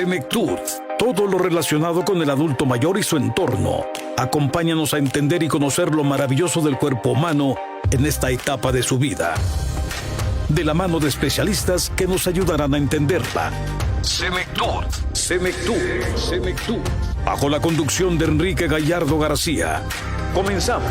Senectud, todo lo relacionado con el adulto mayor y su entorno. Acompáñanos a entender y conocer lo maravilloso del cuerpo humano en esta etapa de su vida. De la mano de especialistas que nos ayudarán a entenderla. Senectud, Senectud, Senectud. Bajo la conducción de Enrique Gallardo García. Comenzamos.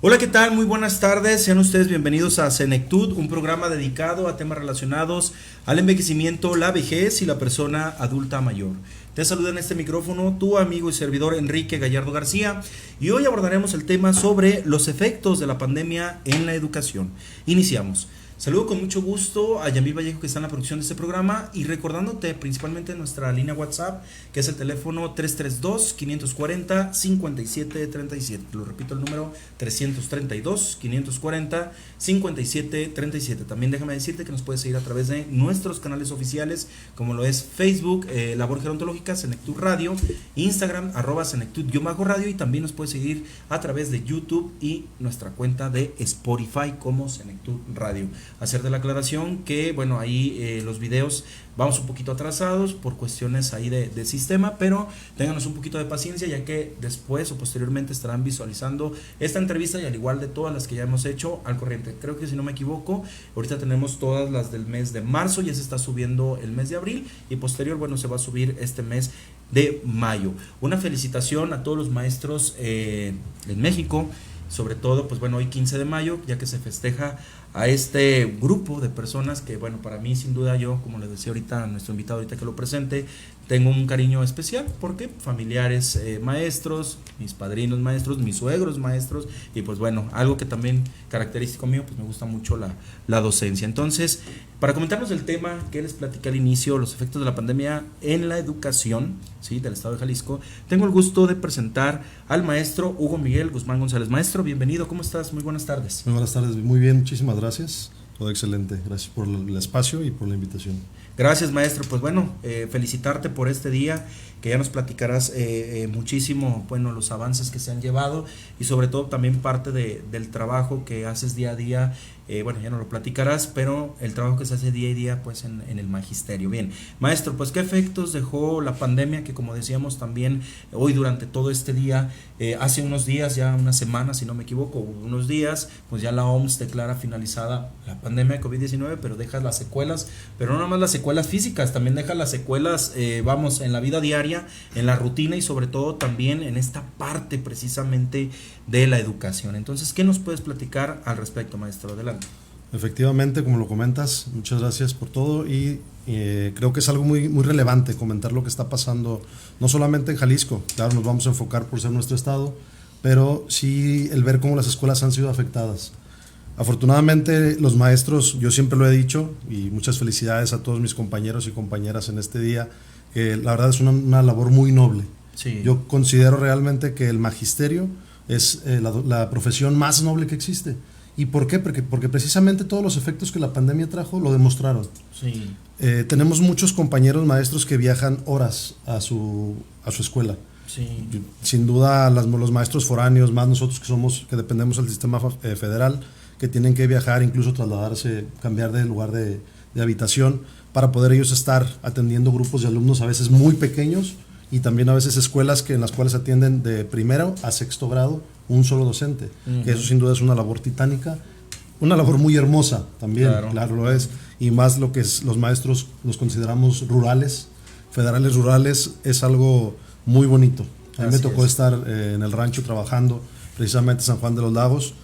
Hola, ¿qué tal? Muy buenas tardes. Sean ustedes bienvenidos a Senectud, un programa dedicado a temas relacionados al envejecimiento, la vejez y la persona adulta mayor. Te saluda en este micrófono tu amigo y servidor Enrique Gallardo García, y hoy abordaremos el tema sobre los efectos de la pandemia en la educación. Iniciamos. Saludo con mucho gusto a Yamil Vallejo, que está en la producción de este programa, y recordándote principalmente nuestra línea WhatsApp, que es el teléfono 332-540-5737. Lo repito, el número 332-540-5737. También déjame decirte que nos puedes seguir a través de nuestros canales oficiales, como lo es Facebook, Labor Gerontológica, Senectud Radio, Instagram, @Senectud_radio, y también nos puedes seguir a través de YouTube y nuestra cuenta de Spotify como Senectud Radio. Hacer de la aclaración que, bueno, ahí los videos vamos un poquito atrasados por cuestiones ahí de sistema, pero ténganos un poquito de paciencia, ya que después o posteriormente estarán visualizando esta entrevista, y al igual de todas las que ya hemos hecho al corriente. Creo que, si no me equivoco, ahorita tenemos todas las del mes de marzo, ya se está subiendo el mes de abril, y posterior, bueno, se va a subir este mes de mayo. Una felicitación a todos los maestros en México, sobre todo, pues bueno, hoy 15 de mayo, ya que se festeja a este grupo de personas que, bueno, para mí, sin duda, yo, como les decía ahorita a nuestro invitado, ahorita que lo presente, tengo un cariño especial, porque familiares maestros, mis padrinos maestros, mis suegros maestros, y pues bueno, algo que también característico mío, pues me gusta mucho la docencia. Entonces, para comentarnos el tema que les platicé al inicio, los efectos de la pandemia en la educación, ¿sí?, del estado de Jalisco, tengo el gusto de presentar al maestro Hugo Miguel Guzmán González. Maestro, bienvenido, ¿cómo estás? Muy buenas tardes. Muy buenas tardes, muy bien, muchísimas gracias. Todo excelente, gracias por el espacio y por la invitación. Gracias, maestro. Pues bueno, felicitarte por este día, que ya nos platicarás muchísimo, bueno, los avances que se han llevado, y sobre todo también parte del trabajo que haces día a día. Bueno, ya no lo platicarás, pero el trabajo que se hace día a día, pues en el magisterio. Bien, maestro, pues ¿qué efectos dejó la pandemia? Que, como decíamos también hoy durante todo este día, hace unos días, ya una semana, si no me equivoco, unos días, pues ya la OMS declara finalizada la pandemia de COVID-19, pero deja las secuelas, pero no nada más las secuelas físicas, también deja las secuelas, vamos, en la vida diaria, en la rutina, y sobre todo también en esta parte precisamente de la educación. Entonces, ¿qué nos puedes platicar al respecto, maestro? Adelante. Efectivamente, como lo comentas, muchas gracias por todo, y creo que es algo muy, muy relevante comentar lo que está pasando, no solamente en Jalisco, claro, nos vamos a enfocar por ser nuestro estado, pero sí el ver cómo las escuelas han sido afectadas. Afortunadamente, los maestros, yo siempre lo he dicho, y muchas felicidades a todos mis compañeros y compañeras en este día, que la verdad es una labor muy noble. Sí. Yo considero realmente que el magisterio es la profesión más noble que existe. ¿Y por qué? Porque precisamente todos los efectos que la pandemia trajo lo demostraron. Sí. Tenemos muchos compañeros maestros que viajan horas a su escuela. Sí. Sin duda, los maestros foráneos, más nosotros que dependemos del sistema federal, que tienen que viajar, incluso trasladarse, cambiar de lugar de habitación, para poder ellos estar atendiendo grupos de alumnos a veces muy pequeños, y también a veces escuelas en las cuales atienden de primero a sexto grado un solo docente. Uh-huh. Que eso sin duda es una labor titánica, una labor muy hermosa también, claro lo es, y más lo que es los maestros los consideramos rurales, federales rurales, es algo muy bonito. A mí me tocó estar en el rancho trabajando, precisamente en San Juan de los Lagos,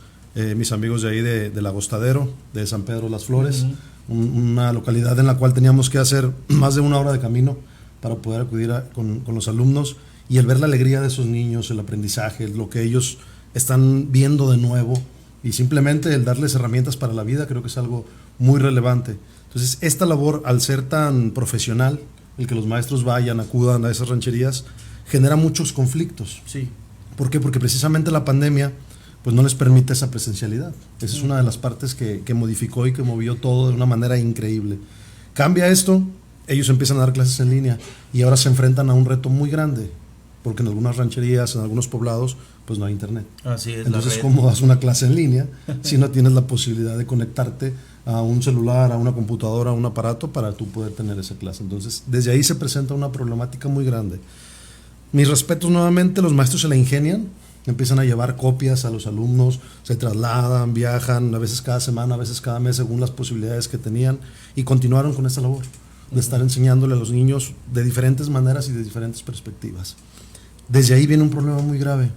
mis amigos de ahí del Agostadero, de San Pedro Las Flores, uh-huh. Una localidad en la cual teníamos que hacer más de una hora de camino para poder acudir con los alumnos, y el ver la alegría de esos niños, el aprendizaje, lo que ellos están viendo de nuevo, y simplemente el darles herramientas para la vida, creo que es algo muy relevante. Entonces, esta labor, al ser tan profesional, el que los maestros vayan, acudan a esas rancherías, genera muchos conflictos. Sí. ¿Por qué? Porque precisamente la pandemia pues no les permite esa presencialidad. Esa es una de las partes que modificó y que movió todo de una manera increíble. Cambia esto, ellos empiezan a dar clases en línea, y ahora se enfrentan a un reto muy grande, porque en algunas rancherías, en algunos poblados, pues no hay internet. Así es. Entonces, ¿cómo das una clase en línea si no tienes la posibilidad de conectarte a un celular, a una computadora, a un aparato para tú poder tener esa clase? Entonces, desde ahí se presenta una problemática muy grande. Mis respetos nuevamente, los maestros se la ingenian, empiezan a llevar copias a los alumnos, se trasladan, viajan, a veces cada semana, a veces cada mes, según las posibilidades que tenían, y continuaron con esta labor de estar enseñándole a los niños de diferentes maneras y de diferentes perspectivas. Desde ahí viene un problema muy grave.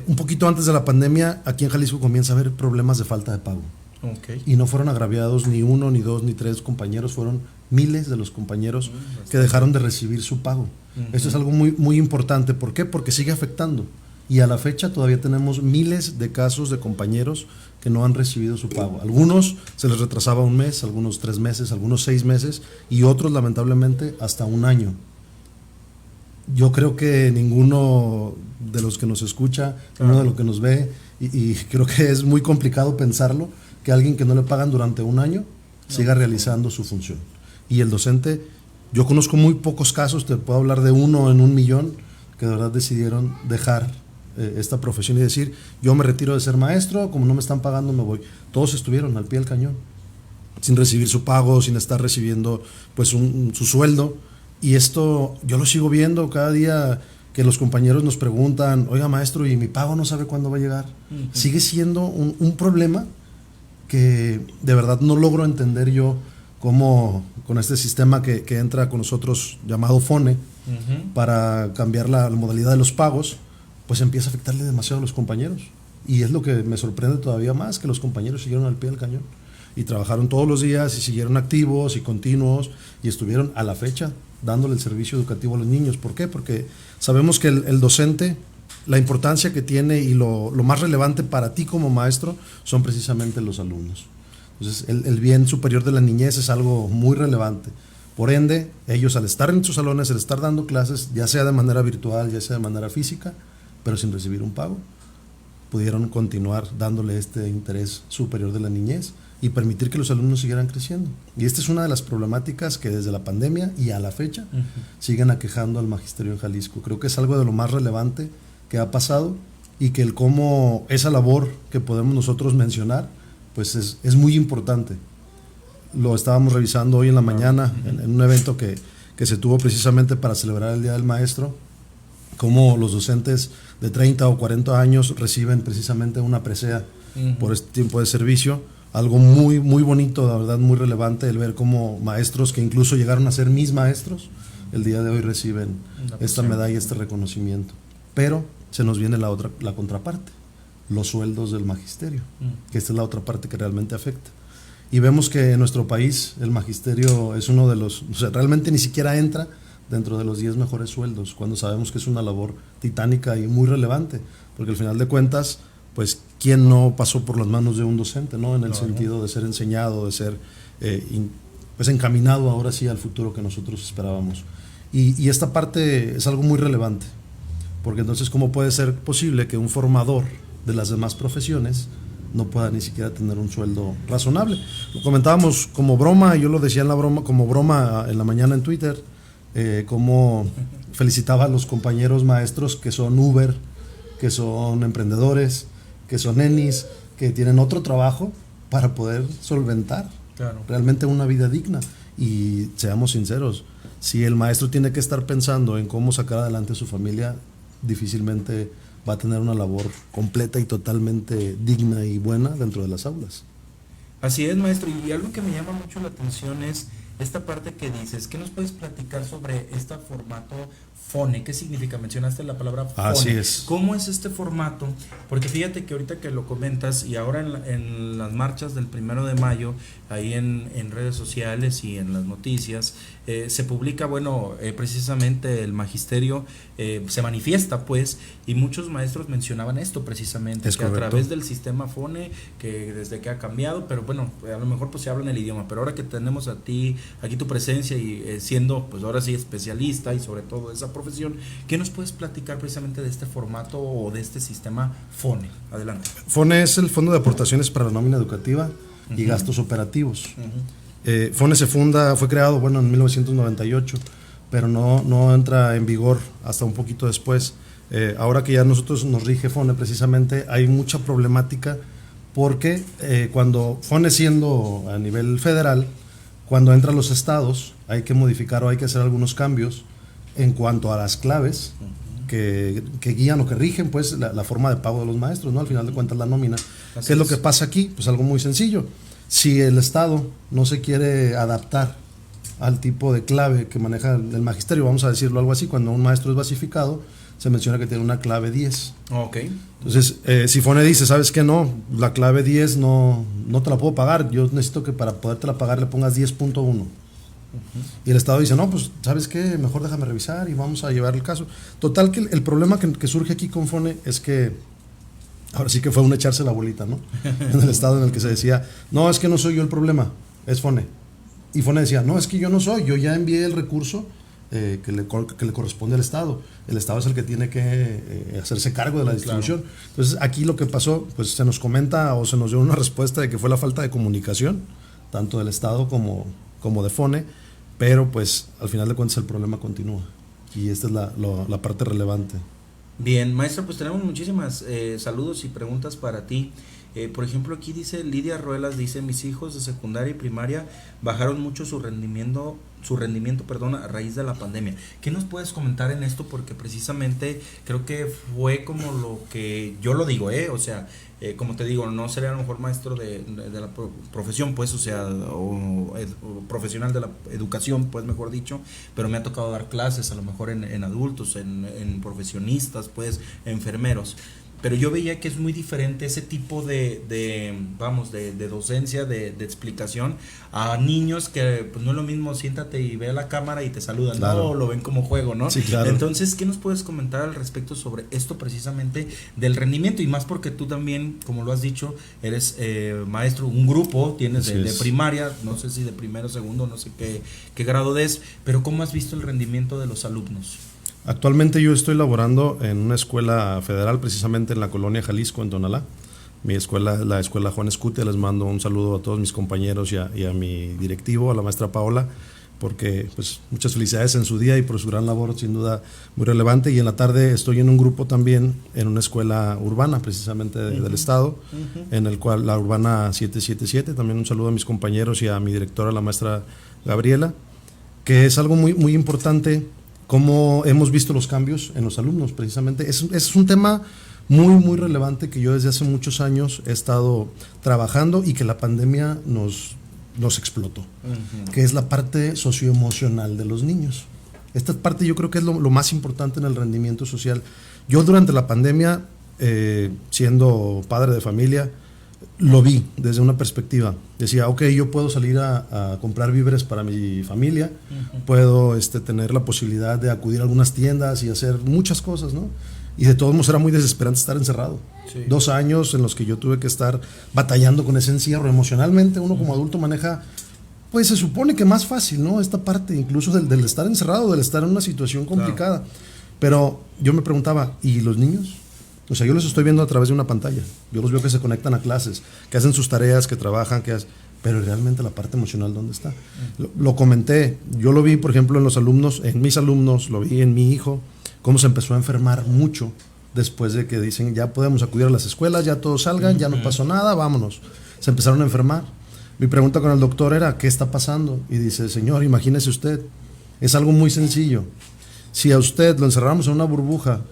Un poquito antes de la pandemia, aquí en Jalisco comienza a haber problemas de falta de pago. Okay. Y no fueron agraviados ni uno, ni dos, ni tres compañeros, fueron miles de los compañeros que dejaron de recibir su pago. Esto es algo muy, muy importante. ¿Por qué? Porque sigue afectando. Y a la fecha todavía tenemos miles de casos de compañeros que no han recibido su pago. Algunos se les retrasaba un mes, algunos 3 meses, algunos 6 meses y otros lamentablemente hasta un año. Yo creo que ninguno de los que nos escucha, ninguno de los que nos ve, y creo que es muy complicado pensarlo, que alguien que no le pagan durante un año siga realizando su función. Y el docente, yo conozco muy pocos casos, te puedo hablar de 1 en 1,000,000, que de verdad decidieron dejar esta profesión y decir, yo me retiro de ser maestro, como no me están pagando me voy. Todos estuvieron al pie del cañón, sin recibir su pago, sin estar recibiendo pues su sueldo. Y esto yo lo sigo viendo cada día que los compañeros nos preguntan, oiga maestro, ¿y mi pago no sabe cuándo va a llegar? Sigue siendo un problema que de verdad no logro entender yo cómo con este sistema que entra con nosotros llamado FONE para cambiar la modalidad de los pagos, pues empieza a afectarle demasiado a los compañeros. Y es lo que me sorprende todavía más, que los compañeros siguieron al pie del cañón y trabajaron todos los días y siguieron activos y continuos y estuvieron a la fecha dándole el servicio educativo a los niños. ¿Por qué? Porque sabemos que el docente, la importancia que tiene y lo más relevante para ti como maestro son precisamente los alumnos. Entonces, el bien superior de la niñez es algo muy relevante. Por ende, ellos al estar en sus salones, al estar dando clases, ya sea de manera virtual, ya sea de manera física, pero sin recibir un pago, pudieron continuar dándole este interés superior de la niñez y permitir que los alumnos siguieran creciendo. Y esta es una de las problemáticas que desde la pandemia y a la fecha siguen aquejando al magisterio en Jalisco. Creo que es algo de lo más relevante que ha pasado y que el cómo esa labor que podemos nosotros mencionar, pues es muy importante. Lo estábamos revisando hoy en la mañana en un evento que se tuvo precisamente para celebrar el Día del Maestro, cómo los docentes de 30 o 40 años reciben precisamente una presea por este tiempo de servicio. Algo muy, muy bonito, la verdad, muy relevante el ver cómo maestros que incluso llegaron a ser mis maestros, el día de hoy reciben esta medalla, este reconocimiento. Pero se nos viene la contraparte, los sueldos del magisterio, que esta es la otra parte que realmente afecta. Y vemos que en nuestro país el magisterio es uno de los, o sea, realmente ni siquiera entra dentro de los 10 mejores sueldos, cuando sabemos que es una labor titánica y muy relevante, porque al final de cuentas, pues, ¿quién no pasó por las manos de un docente, ¿no? En el sentido de ser enseñado, de ser pues encaminado ahora sí al futuro que nosotros esperábamos. Y esta parte es algo muy relevante, porque entonces, ¿cómo puede ser posible que un formador de las demás profesiones no pueda ni siquiera tener un sueldo razonable? Lo comentábamos como broma, yo lo decía como broma en la mañana en Twitter, cómo felicitaba a los compañeros maestros que son Uber, que son emprendedores, que son nenis, que tienen otro trabajo para poder solventar realmente una vida digna. Y seamos sinceros, si el maestro tiene que estar pensando en cómo sacar adelante a su familia, difícilmente va a tener una labor completa y totalmente digna y buena dentro de las aulas. Así es, maestro, y algo que me llama mucho la atención es esta parte que dices. ¿Qué nos puedes platicar sobre este formato FONE? ¿Qué significa? Mencionaste la palabra FONE. Así es. ¿Cómo es este formato? Porque fíjate que ahorita que lo comentas y ahora en las marchas del 1 de mayo, ahí en redes sociales y en las noticias, se publica, precisamente el magisterio se manifiesta, pues, y muchos maestros mencionaban esto precisamente, que a través del sistema FONE, que desde que ha cambiado, pero bueno, a lo mejor pues se habla en el idioma, pero ahora que tenemos a ti, aquí tu presencia y siendo, pues ahora sí, especialista y sobre todo de esa profesión, ¿qué nos puedes platicar precisamente de este formato o de este sistema FONE? Adelante. FONE es el Fondo de Aportaciones para la Nómina Educativa y Gastos Operativos. FONE fue creado en 1998 pero no entra en vigor hasta un poquito después. Ahora que ya nosotros nos rige FONE, precisamente hay mucha problemática porque cuando FONE, siendo a nivel federal, cuando entran los estados hay que modificar o hay que hacer algunos cambios en cuanto a las claves que guían o que rigen pues la forma de pago de los maestros, ¿no? Al final de cuentas la nómina. ¿Qué es lo que pasa aquí? Pues algo muy sencillo. Si el estado no se quiere adaptar al tipo de clave que maneja el magisterio, vamos a decirlo algo así, cuando un maestro es basificado, se menciona que tiene una clave 10. Okay. Entonces, si FONE dice, ¿sabes qué? No, la clave 10 no te la puedo pagar, yo necesito que para podértela pagar le pongas 10.1. Y el Estado dice, no, pues, ¿sabes qué? Mejor déjame revisar y vamos a llevar el caso. Total, que el problema que surge aquí con FONE es que ahora sí que fue un echarse la bolita, ¿no? En el estado en el que se decía, no, es que no soy yo el problema, es FONE. Y FONE decía, no, es que yo no soy, yo ya envié el recurso que le corresponde al Estado. El Estado es el que tiene que hacerse cargo de la distribución. Claro. Entonces, aquí lo que pasó, pues se nos comenta o se nos dio una respuesta de que fue la falta de comunicación, tanto del Estado como de FONE, pero pues al final de cuentas el problema continúa. Y esta es la parte relevante. Bien, maestro, pues tenemos muchísimas saludos y preguntas para ti. Por ejemplo, aquí dice Lidia Ruelas, dice, mis hijos de secundaria y primaria bajaron mucho su rendimiento, a raíz de la pandemia. ¿Qué nos puedes comentar en esto? Porque precisamente creo que fue como lo que yo lo digo, o sea, como te digo, no sería a lo mejor maestro de la profesión, pues, o sea, o profesional de la educación, pues, mejor dicho, pero me ha tocado dar clases a lo mejor en adultos, en profesionistas, pues, enfermeros. Pero yo veía que es muy diferente ese tipo de docencia, de explicación a niños que pues no es lo mismo, siéntate y ve a la cámara y te saludan, claro. No, lo ven como juego, ¿no? Sí, claro. Entonces, ¿qué nos puedes comentar al respecto sobre esto precisamente del rendimiento? Y más porque tú también, como lo has dicho, eres maestro, un grupo, tienes de primaria, no sé si de primero, segundo, no sé qué grado es, pero ¿cómo has visto el rendimiento de los alumnos? Actualmente yo estoy laborando en una escuela federal, precisamente en la colonia Jalisco, en Tonalá. Mi escuela, la escuela Juan Escutia. Les mando un saludo a todos mis compañeros y a mi directivo, a la maestra Paola, porque pues muchas felicidades en su día y por su gran labor, sin duda muy relevante. Y en la tarde estoy en un grupo también en una escuela urbana, precisamente del estado, en el cual la urbana 777. También un saludo a mis compañeros y a mi directora, la maestra Gabriela, que es algo muy, muy importante. Cómo hemos visto los cambios en los alumnos, precisamente. Es un tema muy, muy relevante que yo desde hace muchos años he estado trabajando y que la pandemia nos explotó, que es la parte socioemocional de los niños. Esta parte yo creo que es lo más importante en el rendimiento social. Yo durante la pandemia, siendo padre de familia, lo vi desde una perspectiva. Decía, ok, yo puedo salir a comprar víveres para mi familia, puedo tener la posibilidad de acudir a algunas tiendas y hacer muchas cosas, ¿no? Y de todos modos era muy desesperante estar encerrado. Sí. 2 años en los que yo tuve que estar batallando con ese encierro. Emocionalmente uno como adulto maneja, pues se supone que más fácil, ¿no? Esta parte incluso del estar encerrado, del estar en una situación complicada. Claro. Pero yo me preguntaba, ¿y los niños? O sea, yo los estoy viendo a través de una pantalla. Yo los veo que se conectan a clases, que hacen sus tareas, que trabajan, pero realmente la parte emocional, ¿dónde está? Lo comenté. Yo lo vi, por ejemplo, en mis alumnos, lo vi en mi hijo, cómo se empezó a enfermar mucho después de que dicen, ya podemos acudir a las escuelas, ya todos salgan, ya no pasó nada, vámonos. Se empezaron a enfermar. Mi pregunta con el doctor era, ¿qué está pasando? Y dice, señor, imagínese usted, es algo muy sencillo. Si a usted lo encerramos en una burbuja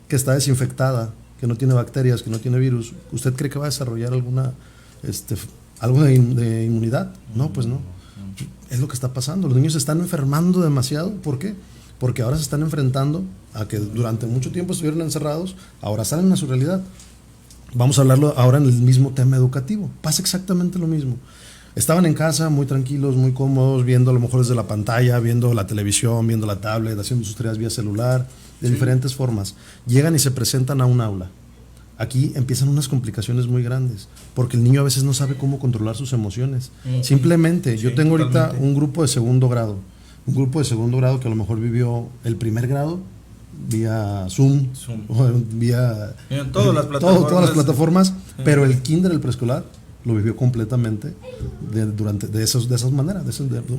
que está desinfectada, que no tiene bacterias, que no tiene virus, ¿usted cree que va a desarrollar algo de inmunidad? No, pues no. Es lo que está pasando. Los niños se están enfermando demasiado. ¿Por qué? Porque ahora se están enfrentando a que durante mucho tiempo estuvieron encerrados, ahora salen a su realidad. Vamos a hablarlo ahora en el mismo tema educativo. Pasa exactamente lo mismo. Estaban en casa muy tranquilos, muy cómodos, viendo a lo mejor desde la pantalla, viendo la televisión, viendo la tablet, haciendo sus tareas vía celular, de diferentes formas. Llegan y se presentan a un aula. Aquí empiezan unas complicaciones muy grandes, porque el niño a veces no sabe cómo controlar sus emociones. Simplemente, yo tengo ahorita un grupo de segundo grado, que a lo mejor vivió el primer grado vía Zoom. O vía todas las plataformas, pero el kinder, el preescolar, lo vivió completamente de esas maneras,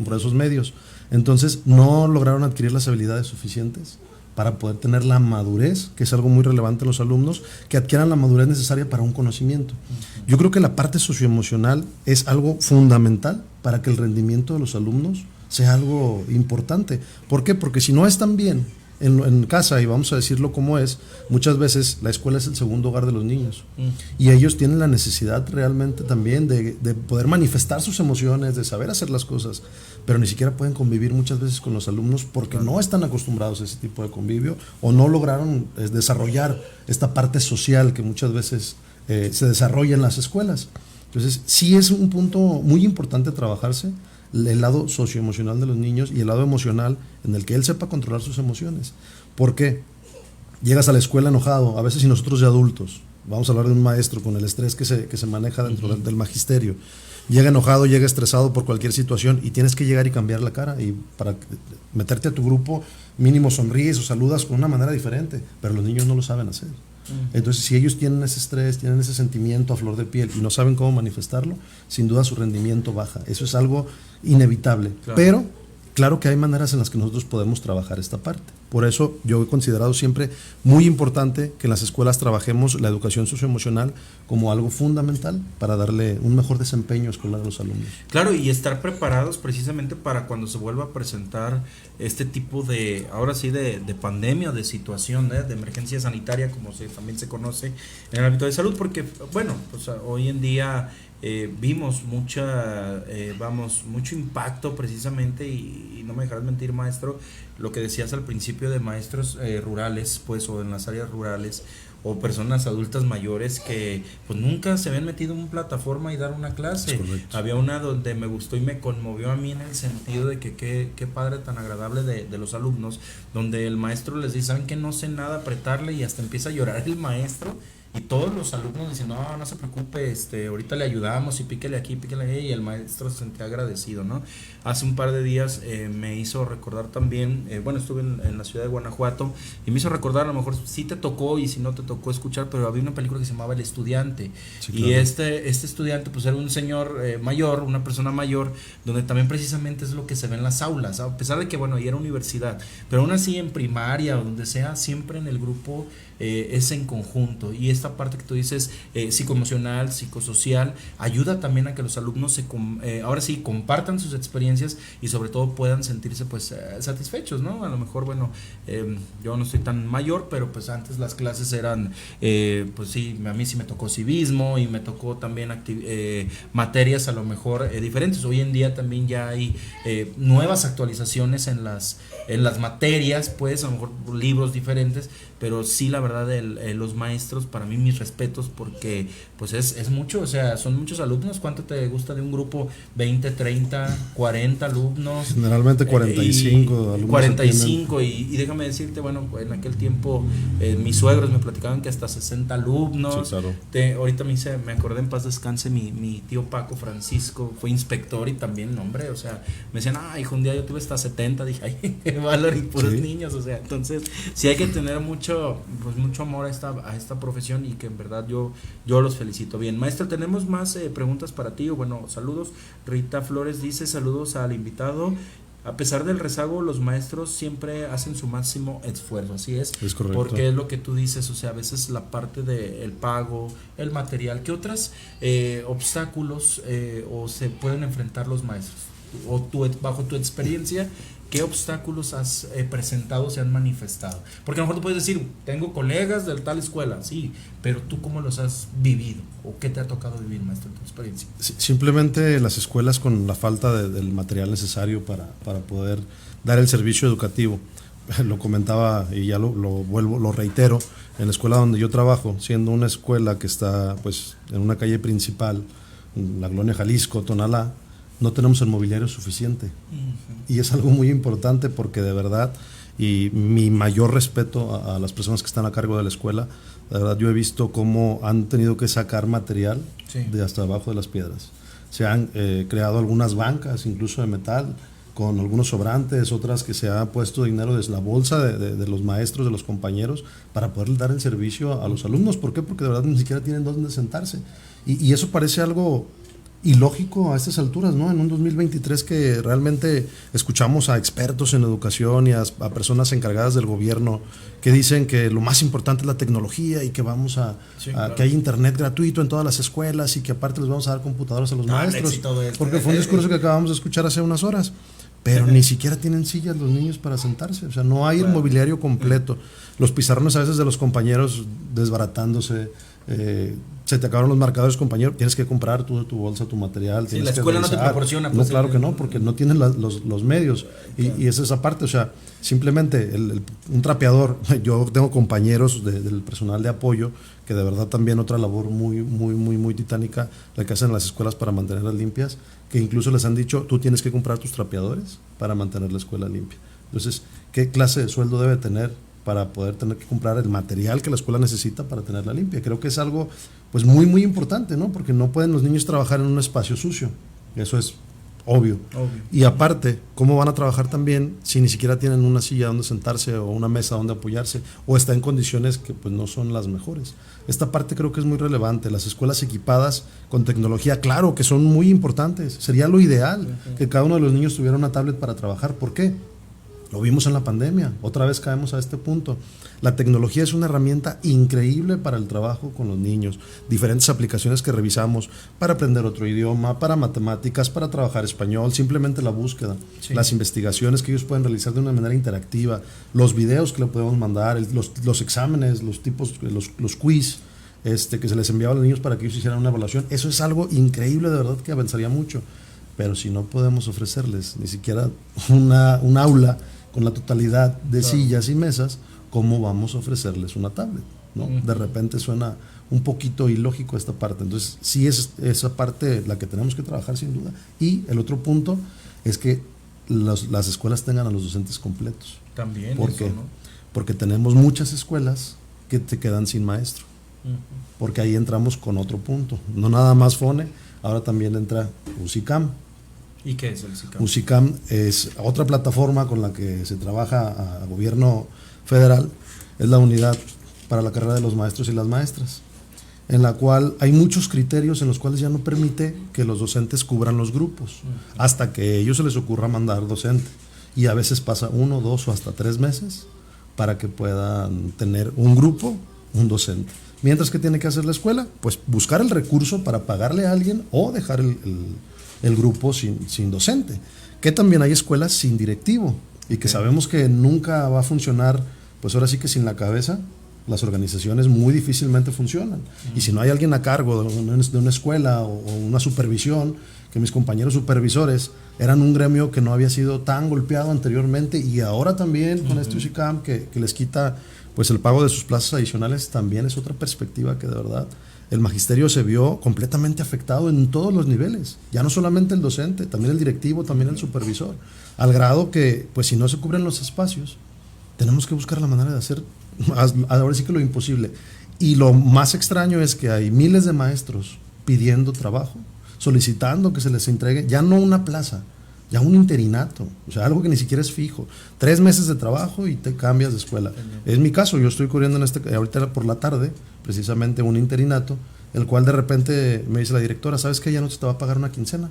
por esos medios. Entonces no lograron adquirir las habilidades suficientes para poder tener la madurez, que es algo muy relevante en los alumnos, que adquieran la madurez necesaria para un conocimiento. Yo creo que la parte socioemocional es algo fundamental para que el rendimiento de los alumnos sea algo importante. ¿Por qué? Porque si no están bien en casa, y vamos a decirlo como es, muchas veces la escuela es el segundo hogar de los niños y ellos tienen la necesidad realmente también de poder manifestar sus emociones, de saber hacer las cosas, pero ni siquiera pueden convivir muchas veces con los alumnos porque no están acostumbrados a ese tipo de convivio o no lograron desarrollar esta parte social que muchas veces se desarrolla en las escuelas. Entonces sí es un punto muy importante trabajarse el lado socioemocional de los niños y el lado emocional en el que él sepa controlar sus emociones. ¿Por qué? Llegas a la escuela enojado, a veces y nosotros de adultos, vamos a hablar de un maestro con el estrés que se maneja dentro del magisterio, llega enojado, llega estresado por cualquier situación y tienes que llegar y cambiar la cara y para meterte a tu grupo mínimo sonríes o saludas con una manera diferente, pero los niños no lo saben hacer. Entonces, si ellos tienen ese estrés, tienen ese sentimiento a flor de piel y no saben cómo manifestarlo, sin duda su rendimiento baja. Eso es algo inevitable. Claro. Pero, claro que hay maneras en las que nosotros podemos trabajar esta parte. Por eso yo he considerado siempre muy importante que en las escuelas trabajemos la educación socioemocional como algo fundamental para darle un mejor desempeño escolar a los alumnos. Claro, y estar preparados precisamente para cuando se vuelva a presentar este tipo de, ahora sí, de pandemia, de situación, de emergencia sanitaria, como también se conoce en el ámbito de salud, porque, bueno, pues hoy en día vimos mucho impacto precisamente, y no me dejarás mentir, maestro, lo que decías al principio de maestros rurales, pues, o en las áreas rurales, o personas adultas mayores que pues nunca se habían metido en una plataforma y dar una clase. Había una donde me gustó y me conmovió a mí en el sentido de que qué padre tan agradable de los alumnos, donde el maestro les dice, ¿saben que no sé nada? Apretarle, y hasta empieza a llorar el maestro. Y todos los alumnos dicen, no se preocupe, ahorita le ayudamos y píquele aquí, píquele ahí, y el maestro se sentía agradecido, ¿no? Hace un par de días me hizo recordar también, estuve en la ciudad de Guanajuato y me hizo recordar, a lo mejor sí te tocó y si no te tocó escuchar, pero había una película que se llamaba El Estudiante. Sí, claro. Y este estudiante pues era un señor mayor, una persona mayor, donde también precisamente es lo que se ve en las aulas, a pesar de que y era universidad, pero aún así en primaria o donde sea, siempre en el grupo es en conjunto, y esta parte que tú dices psicoemocional, psicosocial, ayuda también a que los alumnos ahora sí compartan sus experiencias y sobre todo puedan sentirse pues satisfechos, ¿no? A lo mejor yo no soy tan mayor, pero pues antes las clases eran pues sí, a mí sí me tocó civismo y me tocó también materias a lo mejor diferentes. Hoy en día también ya hay nuevas actualizaciones en las materias, pues a lo mejor libros diferentes, pero sí, la verdad, los maestros, para mí mis respetos, porque pues es mucho, o sea, son muchos alumnos. ¿Cuánto te gusta de un grupo? 20, 30, 40 alumnos. Generalmente 45 alumnos. 45, y déjame decirte, en aquel tiempo mis suegros me platicaban que hasta 60 alumnos. Sí, claro. Ahorita me acordé, en paz descanse, mi tío Paco Francisco fue inspector y también, hombre, o sea, me decían, hijo, un día yo tuve hasta 70, dije, ay, qué valor, y puros niños, o sea, entonces sí hay que tener mucho amor a esta profesión, y que en verdad yo los felicito. Bien, maestro, tenemos más preguntas para ti, saludos. Rita Flores dice, saludos al invitado. A pesar del rezago, los maestros siempre hacen su máximo esfuerzo, así es. Es correcto. Porque es lo que tú dices, o sea, a veces la parte del pago, el material, ¿qué otros obstáculos o se pueden enfrentar los maestros? O bajo tu experiencia, ¿qué obstáculos has presentado, se han manifestado? Porque a lo mejor tú puedes decir, tengo colegas de tal escuela, sí, pero tú ¿cómo los has vivido? ¿O qué te ha tocado vivir, maestro, en tu experiencia? Simplemente las escuelas con la falta del material necesario para poder dar el servicio educativo. Lo comentaba y ya lo reitero, en la escuela donde yo trabajo, siendo una escuela que está pues en una calle principal, en la colonia Jalisco, Tonalá, no tenemos el mobiliario suficiente. Uh-huh. Y es algo muy importante, porque de verdad, y mi mayor respeto a las personas que están a cargo de la escuela, de verdad yo he visto cómo han tenido que sacar material de hasta abajo de las piedras. Se han creado algunas bancas, incluso de metal, con algunos sobrantes, otras que se ha puesto dinero desde la bolsa de los maestros, de los compañeros, para poder dar el servicio a los alumnos. ¿Por qué? Porque de verdad ni siquiera tienen dónde sentarse. Y eso parece algo ilógico a estas alturas, ¿no? En un 2023 que realmente escuchamos a expertos en educación y a personas encargadas del gobierno que dicen que lo más importante es la tecnología y que vamos claro, que hay internet gratuito en todas las escuelas y que aparte les vamos a dar computadoras a los maestros, porque fue un discurso que acabamos de escuchar hace unas horas, pero ni siquiera tienen sillas los niños para sentarse, o sea, no hay el mobiliario completo, los pizarrones a veces de los compañeros desbaratándose, se te acabaron los marcadores, compañero, tienes que comprar tu bolsa, tu material. Sí, la escuela no te proporciona. No, claro que no, porque no tienen los medios. Y es esa parte, o sea, simplemente un trapeador. Yo tengo compañeros del personal de apoyo que de verdad también otra labor muy titánica la que hacen en las escuelas para mantenerlas limpias, que incluso les han dicho, tú tienes que comprar tus trapeadores para mantener la escuela limpia. Entonces, ¿qué clase de sueldo debe tener para poder tener que comprar el material que la escuela necesita para tenerla limpia? Creo que es algo pues muy importante, ¿no? Porque no pueden los niños trabajar en un espacio sucio, eso es obvio. Y aparte, ¿cómo van a trabajar también si ni siquiera tienen una silla donde sentarse o una mesa donde apoyarse o está en condiciones que pues no son las mejores? Esta parte creo que es muy relevante. Las escuelas equipadas con tecnología, claro que son muy importantes, sería lo ideal que cada uno de los niños tuviera una tablet para trabajar. ¿Por qué? Lo vimos en la pandemia, otra vez caemos a este punto. La tecnología es una herramienta increíble para el trabajo con los niños. Diferentes aplicaciones que revisamos para aprender otro idioma, para matemáticas, para trabajar español, simplemente la búsqueda, las investigaciones que ellos pueden realizar de una manera interactiva, los videos que le podemos mandar, los exámenes, los quiz que se les enviaba a los niños para que ellos hicieran una evaluación. Eso es algo increíble, de verdad que avanzaría mucho. Pero si no podemos ofrecerles ni siquiera un aula con la totalidad de sillas y mesas, ¿cómo vamos a ofrecerles una tablet? ¿No? De repente suena un poquito ilógico esta parte. Entonces, sí es esa parte la que tenemos que trabajar sin duda. Y el otro punto es que las escuelas tengan a los docentes completos. También. ¿Por qué? ¿No? Porque tenemos muchas escuelas que te quedan sin maestro. Porque ahí entramos con otro punto. No nada más FONE, ahora también entra UCICAM. ¿Y qué es el UCICAM? UCICAM es otra plataforma con la que se trabaja a gobierno federal, es la unidad para la carrera de los maestros y las maestras, en la cual hay muchos criterios en los cuales ya no permite que los docentes cubran los grupos, hasta que a ellos se les ocurra mandar docente, y a veces pasa 1, 2 o hasta 3 meses para que puedan tener un grupo, un docente. Mientras que tiene que hacer la escuela, pues buscar el recurso para pagarle a alguien o dejar el grupo sin docente, que también hay escuelas sin directivo y que sabemos que nunca va a funcionar, pues ahora sí que sin la cabeza las organizaciones muy difícilmente funcionan. Y si no hay alguien a cargo de una escuela o una supervisión, que mis compañeros supervisores eran un gremio que no había sido tan golpeado anteriormente y ahora también con este UCICAM que les quita pues el pago de sus plazas adicionales, también es otra perspectiva que de verdad el magisterio se vio completamente afectado en todos los niveles, ya no solamente el docente, también el directivo, también el supervisor, al grado que, pues si no se cubren los espacios, tenemos que buscar la manera de hacer, ahora sí que lo imposible. Y lo más extraño es que hay miles de maestros pidiendo trabajo, solicitando que se les entregue, ya no una plaza, ya un interinato, o sea, algo que ni siquiera es fijo, 3 meses de trabajo y te cambias de escuela. Es mi caso, yo estoy cubriendo ahorita por la tarde, precisamente un interinato, el cual de repente me dice la directora, ¿sabes qué? Ya no te va a pagar una quincena.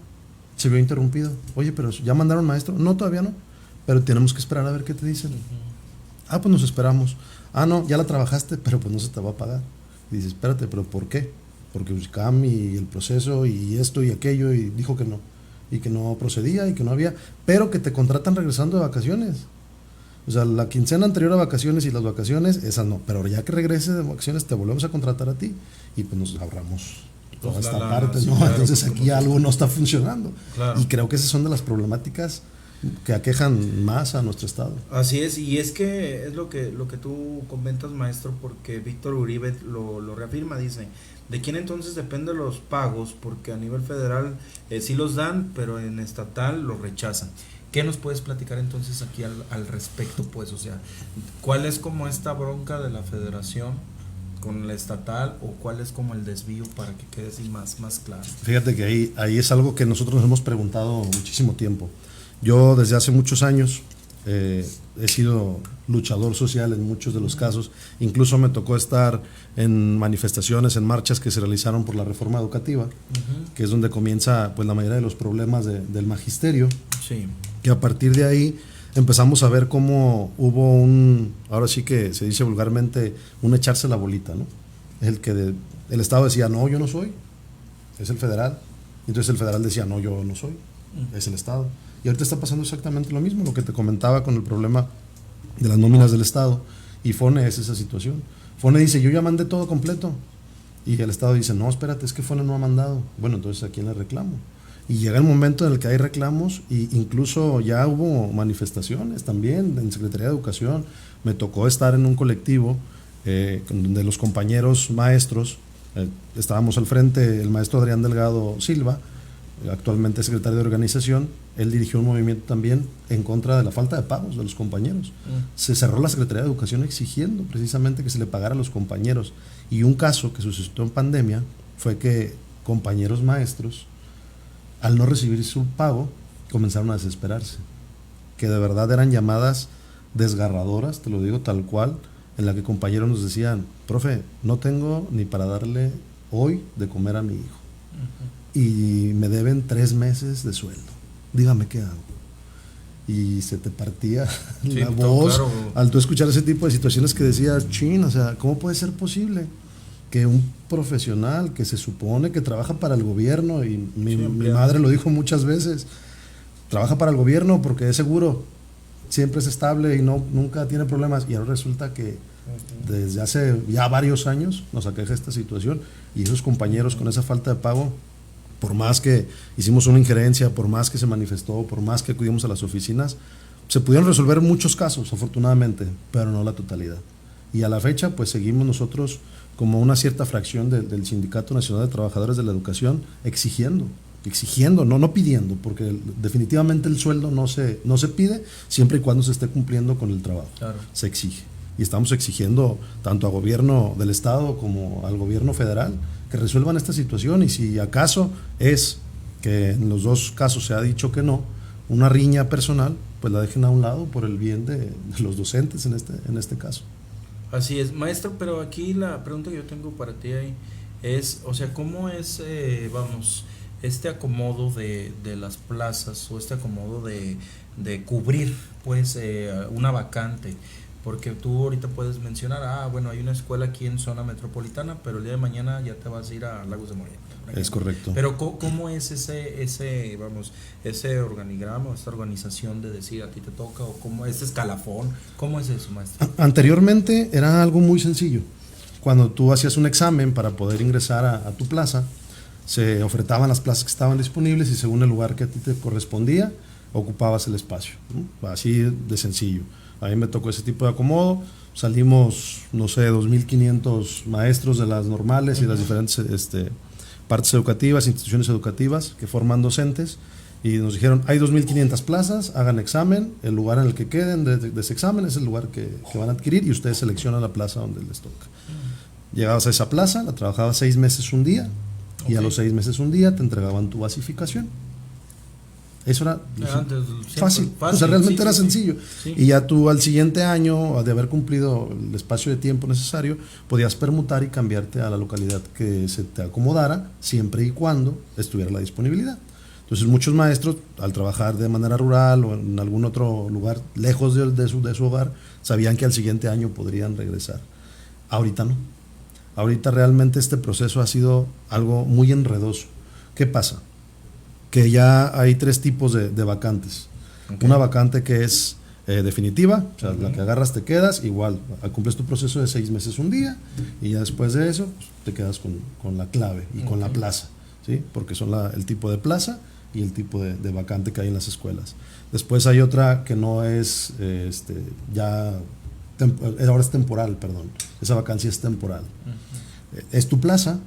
Se vio interrumpido. Oye, pero ¿ya mandaron maestro? No, todavía no, pero tenemos que esperar a ver qué te dicen. Ah, pues nos esperamos. Ah, no, ya la trabajaste, pero pues no se te va a pagar. Y dices, espérate, ¿pero por qué? Porque UCICAM y el proceso y esto y aquello, y dijo que no. Y que no procedía y que no había, pero que te contratan regresando de vacaciones. O sea, la quincena anterior a vacaciones y las vacaciones, esas no, pero ya que regreses de vacaciones te volvemos a contratar a ti y pues nos ahorramos toda esta parte, ¿no? Claro, entonces aquí algo no está funcionando. Claro. Y creo que esas son de las problemáticas que aquejan más a nuestro estado. Así es, y es que es lo que tú comentas, maestro, porque Víctor Uribe lo reafirma, dice, ¿de quién entonces dependen los pagos? Porque a nivel federal sí los dan, pero en estatal los rechazan. ¿Qué nos puedes platicar entonces aquí al respecto? Pues, o sea, ¿cuál es como esta bronca de la federación con la estatal o cuál es como el desvío para que quede así más claro? Fíjate que ahí es algo que nosotros nos hemos preguntado muchísimo tiempo. Yo desde hace muchos años he sido luchador social en muchos de los casos, incluso me tocó estar en manifestaciones, en marchas que se realizaron por la reforma educativa, que es donde comienza pues la mayoría de los problemas del magisterio, Sí. que a partir de ahí empezamos a ver cómo hubo ahora sí que se dice vulgarmente, un echarse la bolita, ¿no? El Estado decía, no, yo no soy, es el federal, entonces el federal decía, no, yo no soy, es el Estado. Y ahorita está pasando exactamente lo mismo, lo que te comentaba con el problema de las nóminas del Estado. Y FONE es esa situación. FONE dice, yo ya mandé todo completo. Y el Estado dice, no, espérate, es que FONE no ha mandado. Bueno, entonces ¿a quién le reclamo? Y llega el momento en el que hay reclamos, e incluso ya hubo manifestaciones también en Secretaría de Educación. Me tocó estar en un colectivo donde los compañeros maestros, estábamos al frente, el maestro Adrián Delgado Silva, actualmente secretario de organización, él dirigió un movimiento también en contra de la falta de pagos de los compañeros. Se cerró la Secretaría de Educación exigiendo precisamente que se le pagara a los compañeros. Y un caso que suscitó en pandemia fue que compañeros maestros, al no recibir su pago, comenzaron a desesperarse. Que de verdad eran llamadas desgarradoras, te lo digo tal cual, en la que compañeros nos decían, profe, no tengo ni para darle hoy de comer a mi hijo. Y me deben 3 meses de sueldo. Dígame qué hago. Y se te partía la voz claro, al tú escuchar ese tipo de situaciones que decías, chin, o sea, ¿cómo puede ser posible que un profesional que se supone que trabaja para el gobierno, y mi madre lo dijo muchas veces, trabaja para el gobierno porque es seguro, siempre es estable y nunca tiene problemas, y ahora resulta que desde hace ya varios años nos aqueja esta situación, y esos compañeros con esa falta de pago, por más que hicimos una injerencia, por más que se manifestó, por más que acudimos a las oficinas, se pudieron resolver muchos casos, afortunadamente, pero no la totalidad. Y a la fecha, pues seguimos nosotros como una cierta fracción del Sindicato Nacional de Trabajadores de la Educación exigiendo, no pidiendo, porque definitivamente el sueldo no se pide siempre y cuando se esté cumpliendo con el trabajo. Claro. Se exige. Y estamos exigiendo tanto al gobierno del Estado como al gobierno federal que resuelvan esta situación, y si acaso es que en los dos casos se ha dicho que no, una riña personal, pues la dejen a un lado por el bien de los docentes en este caso. Así es, maestro, pero aquí la pregunta que yo tengo para ti ahí es, o sea, ¿cómo es, este acomodo de las plazas, o este acomodo de cubrir, pues, una vacante? Porque tú ahorita puedes mencionar, bueno, hay una escuela aquí en zona metropolitana, pero el día de mañana ya te vas a ir a Lagos de Moreno. Es correcto. Pero ¿cómo es ese organigrama, esta organización de decir a ti te toca, o cómo ese escalafón? ¿Cómo es eso, maestro? Anteriormente era algo muy sencillo. Cuando tú hacías un examen para poder ingresar a tu plaza, se ofertaban las plazas que estaban disponibles y según el lugar que a ti te correspondía, ocupabas el espacio, ¿no? Así de sencillo. A mí me tocó ese tipo de acomodo, salimos, no sé, 2.500 maestros de las normales y las diferentes partes educativas, instituciones educativas que forman docentes, y nos dijeron, hay 2.500 plazas, hagan examen, el lugar en el que queden de ese examen es el lugar que van a adquirir, y ustedes seleccionan la plaza donde les toca. Llegabas a esa plaza, la trabajabas 6 meses un día, y a los 6 meses un día te entregaban tu basificación. Eso era fácil, o sea, realmente era sencillo. Sí. Y ya tú al siguiente año, de haber cumplido el espacio de tiempo necesario, podías permutar y cambiarte a la localidad que se te acomodara, siempre y cuando estuviera la disponibilidad. Entonces muchos maestros, al trabajar de manera rural o en algún otro lugar lejos de su hogar, sabían que al siguiente año podrían regresar. Ahorita no. Ahorita realmente este proceso ha sido algo muy enredoso. ¿Qué pasa? Que ya hay 3 tipos de vacantes. Okay. Una vacante que es definitiva, o sea, la que agarras te quedas, igual, cumples tu proceso de 6 meses un día, y ya después de eso pues, te quedas con la clave y con la plaza, ¿sí? Porque son el tipo de plaza y el tipo de vacante que hay en las escuelas. Después hay otra que no es, ahora es temporal, perdón, esa vacancia es temporal. Es tu plaza,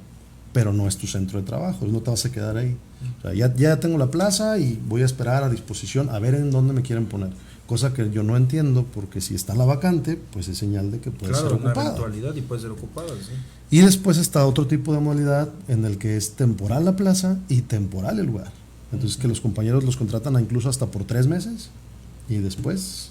pero no es tu centro de trabajo, no te vas a quedar ahí. O sea, ya tengo la plaza y voy a esperar a disposición a ver en dónde me quieren poner. Cosa que yo no entiendo, porque si está la vacante, pues es señal de que puede ser ocupada. Claro, una eventualidad y puede ser ocupada, sí. Y después está otro tipo de modalidad en el que es temporal la plaza y temporal el lugar. Entonces que los compañeros los contratan incluso hasta por 3 meses y después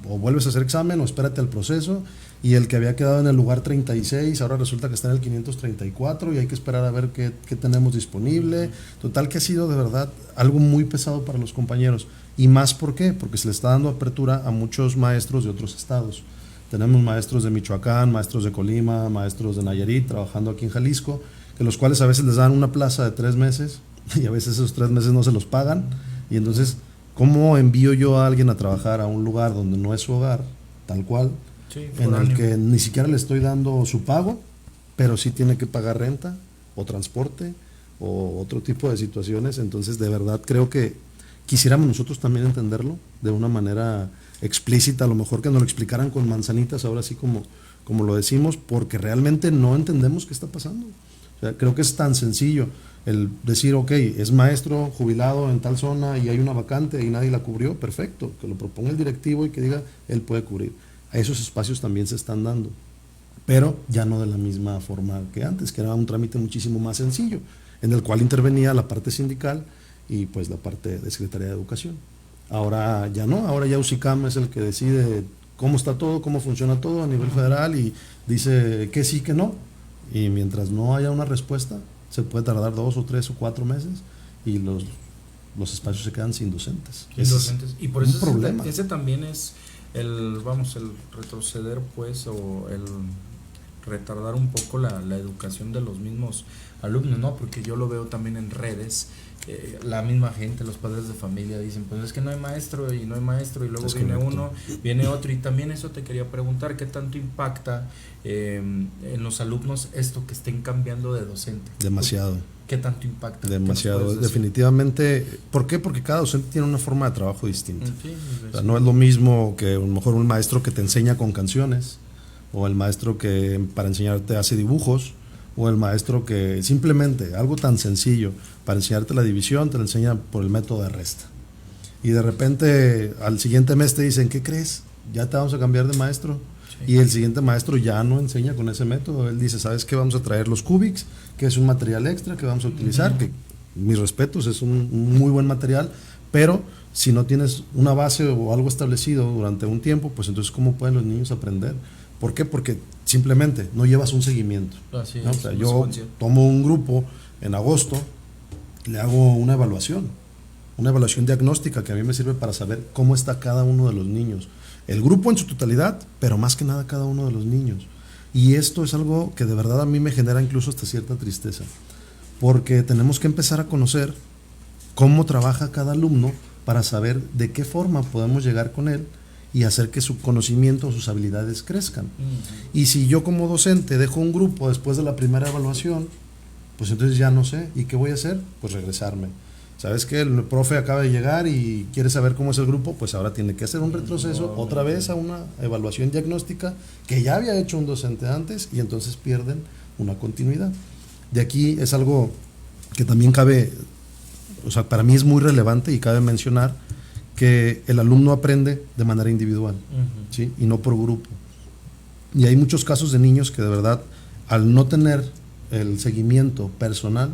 o vuelves a hacer examen o espérate al proceso, y el que había quedado en el lugar 36 ahora resulta que está en el 534 y hay que esperar a ver qué tenemos disponible. Total que ha sido de verdad algo muy pesado para los compañeros, y más ¿por qué? Porque se le está dando apertura a muchos maestros de otros estados. Tenemos maestros de Michoacán, maestros de Colima, maestros de Nayarit trabajando aquí en Jalisco, que los cuales a veces les dan una plaza de 3 meses y a veces esos 3 meses no se los pagan, y entonces ¿cómo envío yo a alguien a trabajar a un lugar donde no es su hogar, tal cual, en el que ni siquiera le estoy dando su pago, pero sí tiene que pagar renta o transporte o otro tipo de situaciones? Entonces de verdad creo que quisiéramos nosotros también entenderlo de una manera explícita, a lo mejor que nos lo explicaran con manzanitas, ahora sí como lo decimos, porque realmente no entendemos qué está pasando. O sea, creo que es tan sencillo el decir, ok, es maestro jubilado en tal zona y hay una vacante y nadie la cubrió, perfecto, que lo proponga el directivo y que diga, él puede cubrir. A esos espacios también se están dando, pero ya no de la misma forma que antes, que era un trámite muchísimo más sencillo, en el cual intervenía la parte sindical y pues la parte de Secretaría de Educación. Ahora ya no, ahora ya UCICAM es el que decide cómo está todo, cómo funciona todo a nivel federal y dice que sí, que no, y mientras no haya una respuesta, se puede tardar 2 o 3 o 4 meses y los espacios se quedan sin docentes. Y por eso problema. Ese también es el retroceder, pues, o el retardar un poco la educación de los mismos alumnos, ¿no? Porque yo lo veo también en redes, la misma gente, los padres de familia dicen, pues es que no hay maestro y luego viene uno, viene otro, y también eso te quería preguntar, ¿qué tanto impacta en los alumnos esto que estén cambiando de docente? Demasiado. ¿Qué tanto impacta? Demasiado, definitivamente. ¿Por qué? Porque cada docente tiene una forma de trabajo distinta. Sí, o sea, no es lo mismo que a lo mejor un maestro que te enseña con canciones, o el maestro que para enseñarte hace dibujos, o el maestro que simplemente algo tan sencillo para enseñarte la división te lo enseña por el método de resta, y de repente al siguiente mes te dicen, ¿qué crees? Ya te vamos a cambiar de maestro. Sí. Y el siguiente maestro ya no enseña con ese método, él dice, ¿sabes qué? Vamos a traer los Cubics, que es un material extra que vamos a utilizar, que mis respetos, es un muy buen material, pero si no tienes una base o algo establecido durante un tiempo, pues entonces ¿cómo pueden los niños aprender? ¿Por qué? Porque simplemente no llevas un seguimiento. Así ¿no? es, o sea, yo tomo un grupo en agosto, le hago una evaluación diagnóstica que a mí me sirve para saber cómo está cada uno de los niños. El grupo en su totalidad, pero más que nada cada uno de los niños. Y esto es algo que de verdad a mí me genera incluso hasta cierta tristeza, porque tenemos que empezar a conocer cómo trabaja cada alumno para saber de qué forma podemos llegar con él y hacer que su conocimiento o sus habilidades crezcan. Y si yo como docente dejo un grupo después de la primera evaluación, pues entonces ya no sé, ¿y qué voy a hacer? Pues regresarme. ¿Sabes qué? El profe acaba de llegar y quiere saber cómo es el grupo, pues ahora tiene que hacer un retroceso otra vez a una evaluación diagnóstica que ya había hecho un docente antes, y entonces pierden una continuidad. De aquí es algo que también cabe, o sea, para mí es muy relevante y cabe mencionar que el alumno aprende de manera individual, ¿sí? Y no por grupo. Y hay muchos casos de niños que de verdad, al no tener el seguimiento personal,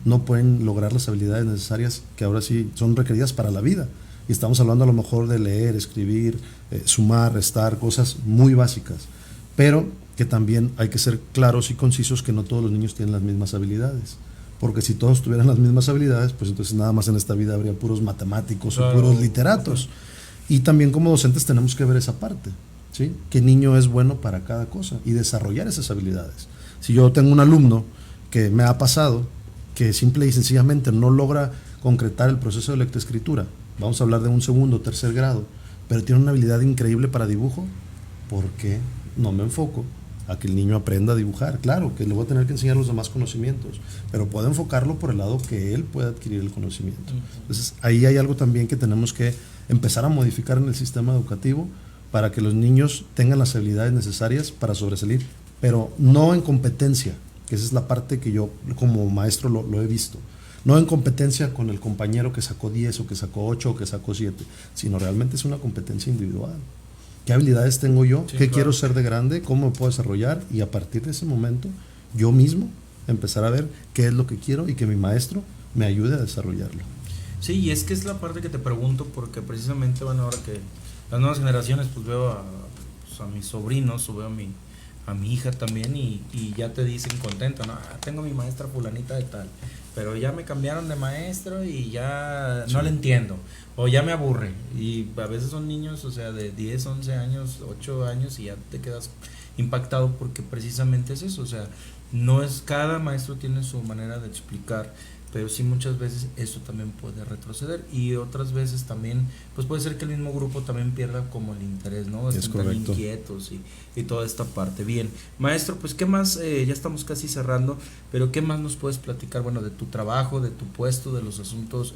no pueden lograr las habilidades necesarias que ahora sí son requeridas para la vida. Y estamos hablando a lo mejor de leer, escribir, sumar, restar, cosas muy básicas. Pero que también hay que ser claros y concisos que no todos los niños tienen las mismas habilidades. Porque si todos tuvieran las mismas habilidades, pues entonces nada más en esta vida habría puros matemáticos, claro, o puros literatos. Y también como docentes tenemos que ver esa parte, ¿sí? ¿Qué niño es bueno para cada cosa? Y desarrollar esas habilidades. Si yo tengo un alumno que me ha pasado, que simple y sencillamente no logra concretar el proceso de lectoescritura, vamos a hablar de un segundo o tercer grado, pero tiene una habilidad increíble para dibujo, ¿por qué no me enfoco a que el niño aprenda a dibujar? Claro, que le voy a tener que enseñar los demás conocimientos, pero puedo enfocarlo por el lado que él pueda adquirir el conocimiento. Entonces, ahí hay algo también que tenemos que empezar a modificar en el sistema educativo para que los niños tengan las habilidades necesarias para sobresalir, pero no en competencia, que esa es la parte que yo como maestro lo he visto. No en competencia con el compañero que sacó 10 o que sacó 8 o que sacó 7, sino realmente es una competencia individual. ¿Qué habilidades tengo yo? Sí, ¿qué quiero ser de grande? ¿Cómo me puedo desarrollar? Y a partir de ese momento, yo mismo empezar a ver qué es lo que quiero y que mi maestro me ayude a desarrollarlo. Sí, y es que es la parte que te pregunto porque precisamente, bueno, ahora que las nuevas generaciones, pues veo pues a mis sobrinos o veo a mi hija también y ya te dicen contenta, ¿no? Tengo mi maestra fulanita de tal, pero ya me cambiaron de maestro y ya no le entiendo, o ya me aburre, y a veces son niños, o sea, de 10, 11 años, 8 años y ya te quedas impactado porque precisamente es eso, o sea, no es, cada maestro tiene su manera de explicar, pero sí muchas veces eso también puede retroceder y otras veces también pues puede ser que el mismo grupo también pierda como el interés, ¿no? Es Estén correcto. tan inquietos y toda esta parte. Bien, maestro, pues qué más, ya estamos casi cerrando, pero qué más nos puedes platicar, bueno, de tu trabajo, de tu puesto, de los asuntos,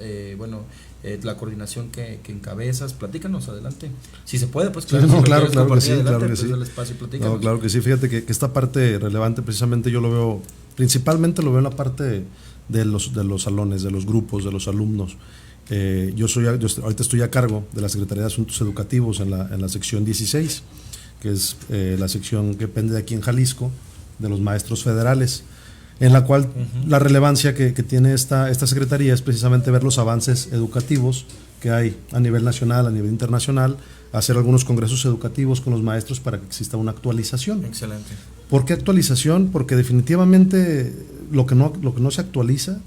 la coordinación que encabezas, platícanos, adelante, si se puede, pues claro, Sí, no, si lo claro, quieres claro que compartir, sí, adelante, claro que pues, sí. el espacio, platícanos. No, claro que sí, fíjate que esta parte relevante precisamente yo lo veo, principalmente lo veo en la parte de los salones, de los grupos, de los alumnos. Yo ahorita estoy a cargo de la Secretaría de Asuntos Educativos en la sección 16, que es la sección que depende de aquí en Jalisco, de los maestros federales, en la cual la relevancia que tiene esta secretaría es precisamente ver los avances educativos que hay a nivel nacional, a nivel internacional, hacer algunos congresos educativos con los maestros para que exista una actualización. Excelente. ¿Por qué actualización? Porque definitivamente lo que no se actualiza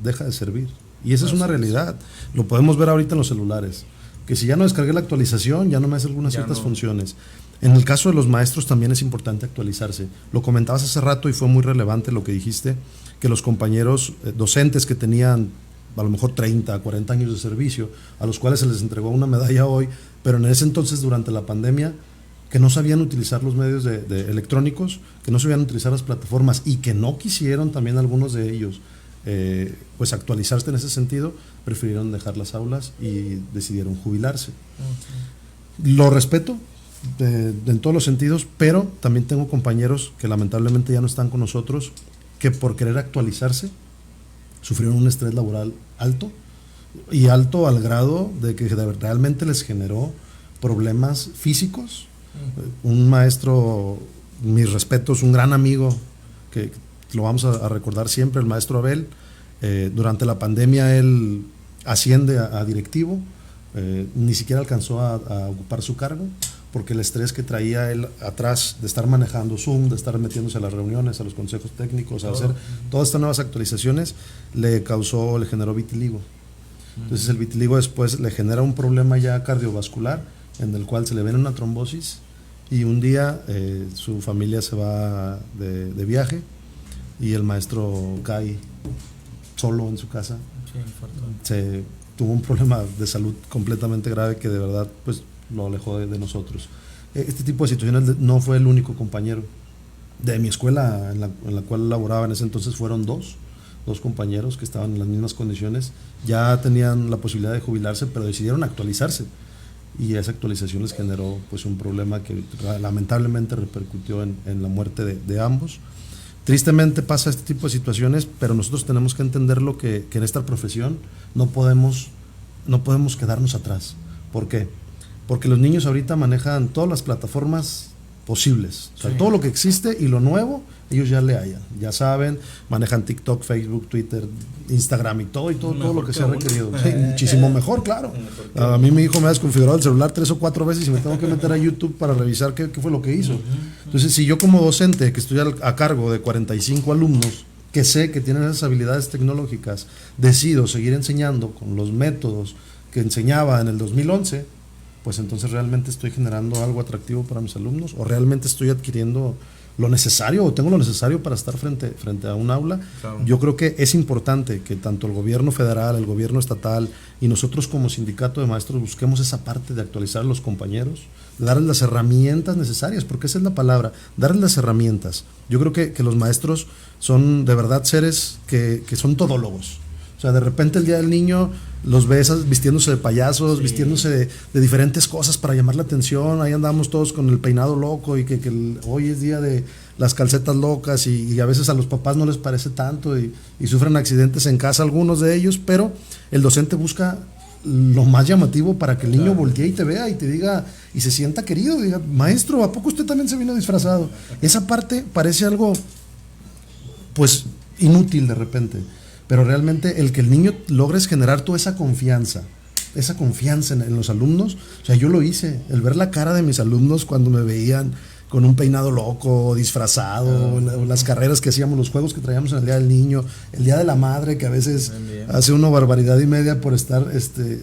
deja de servir. Y esa es una realidad. Lo podemos ver ahorita en los celulares. Que si ya no descargué la actualización, ya no me hace algunas ciertas funciones. En el caso de los maestros también es importante actualizarse. Lo comentabas hace rato y fue muy relevante lo que dijiste, que los compañeros docentes que tenían a lo mejor 30, 40 años de servicio, a los cuales se les entregó una medalla hoy, pero en ese entonces, durante la pandemia, que no sabían utilizar los medios de electrónicos, que no sabían utilizar las plataformas y que no quisieron también algunos de ellos pues actualizarse en ese sentido, prefirieron dejar las aulas y decidieron jubilarse. Lo respeto en todos los sentidos, pero también tengo compañeros que lamentablemente ya no están con nosotros, que por querer actualizarse sufrieron un estrés laboral alto, y alto al grado de que realmente les generó problemas físicos. Un maestro, mis respetos, un gran amigo que lo vamos a recordar siempre, el maestro Abel. Durante la pandemia él asciende a directivo, ni siquiera alcanzó a ocupar su cargo porque el estrés que traía él atrás de estar manejando Zoom, de estar metiéndose a las reuniones, a los consejos técnicos, a hacer todas estas nuevas actualizaciones, le generó vitiligo. Entonces el vitiligo después le genera un problema ya cardiovascular, en el cual se le viene una trombosis, y un día su familia se va de viaje y el maestro cae solo en su casa. Se tuvo un problema de salud completamente grave que de verdad pues lo alejó de nosotros. Este tipo de situaciones no fue el único compañero. De mi escuela en la cual laboraba en ese entonces fueron dos compañeros que estaban en las mismas condiciones, ya tenían la posibilidad de jubilarse, pero decidieron actualizarse, y esa actualización les generó pues un problema que lamentablemente repercutió en la muerte de ambos. Tristemente pasa este tipo de situaciones, pero nosotros tenemos que entender que en esta profesión no podemos quedarnos atrás. ¿Por qué? Porque los niños ahorita manejan todas las plataformas posibles, o sea, todo lo que existe y lo nuevo, ellos ya le hallan, ya saben, manejan TikTok, Facebook, Twitter, Instagram y todo lo que se ha requerido. Sí, muchísimo mejor, claro. A mí mi hijo me ha desconfigurado el celular 3 o 4 veces y me tengo que meter a YouTube para revisar qué fue lo que hizo. Entonces, si yo como docente, que estoy a cargo de 45 alumnos, que sé que tienen esas habilidades tecnológicas, decido seguir enseñando con los métodos que enseñaba en el 2011, pues entonces realmente estoy generando algo atractivo para mis alumnos, o realmente estoy adquiriendo lo necesario o tengo lo necesario para estar frente a un aula. Claro. Yo creo que es importante que tanto el gobierno federal, el gobierno estatal y nosotros como sindicato de maestros busquemos esa parte de actualizar a los compañeros, de darles las herramientas necesarias, porque esa es la palabra, darles las herramientas. Yo creo que los maestros son de verdad seres que son todólogos. O sea, de repente el día del niño los ves vistiéndose de payasos, vistiéndose de diferentes cosas para llamar la atención. Ahí andamos todos con el peinado loco y que hoy es día de las calcetas locas y a veces a los papás no les parece tanto y sufren accidentes en casa algunos de ellos, pero el docente busca lo más llamativo para que el niño voltee y te vea y te diga y se sienta querido, diga, maestro, ¿a poco usted también se vino disfrazado? Esa parte parece algo pues inútil de repente, pero realmente el que el niño logres generar toda esa confianza en los alumnos. O sea, yo lo hice, el ver la cara de mis alumnos cuando me veían con un peinado loco, disfrazado, o las carreras que hacíamos, los juegos que traíamos en el Día del Niño, el Día de la Madre, que a veces hace una barbaridad y media por estar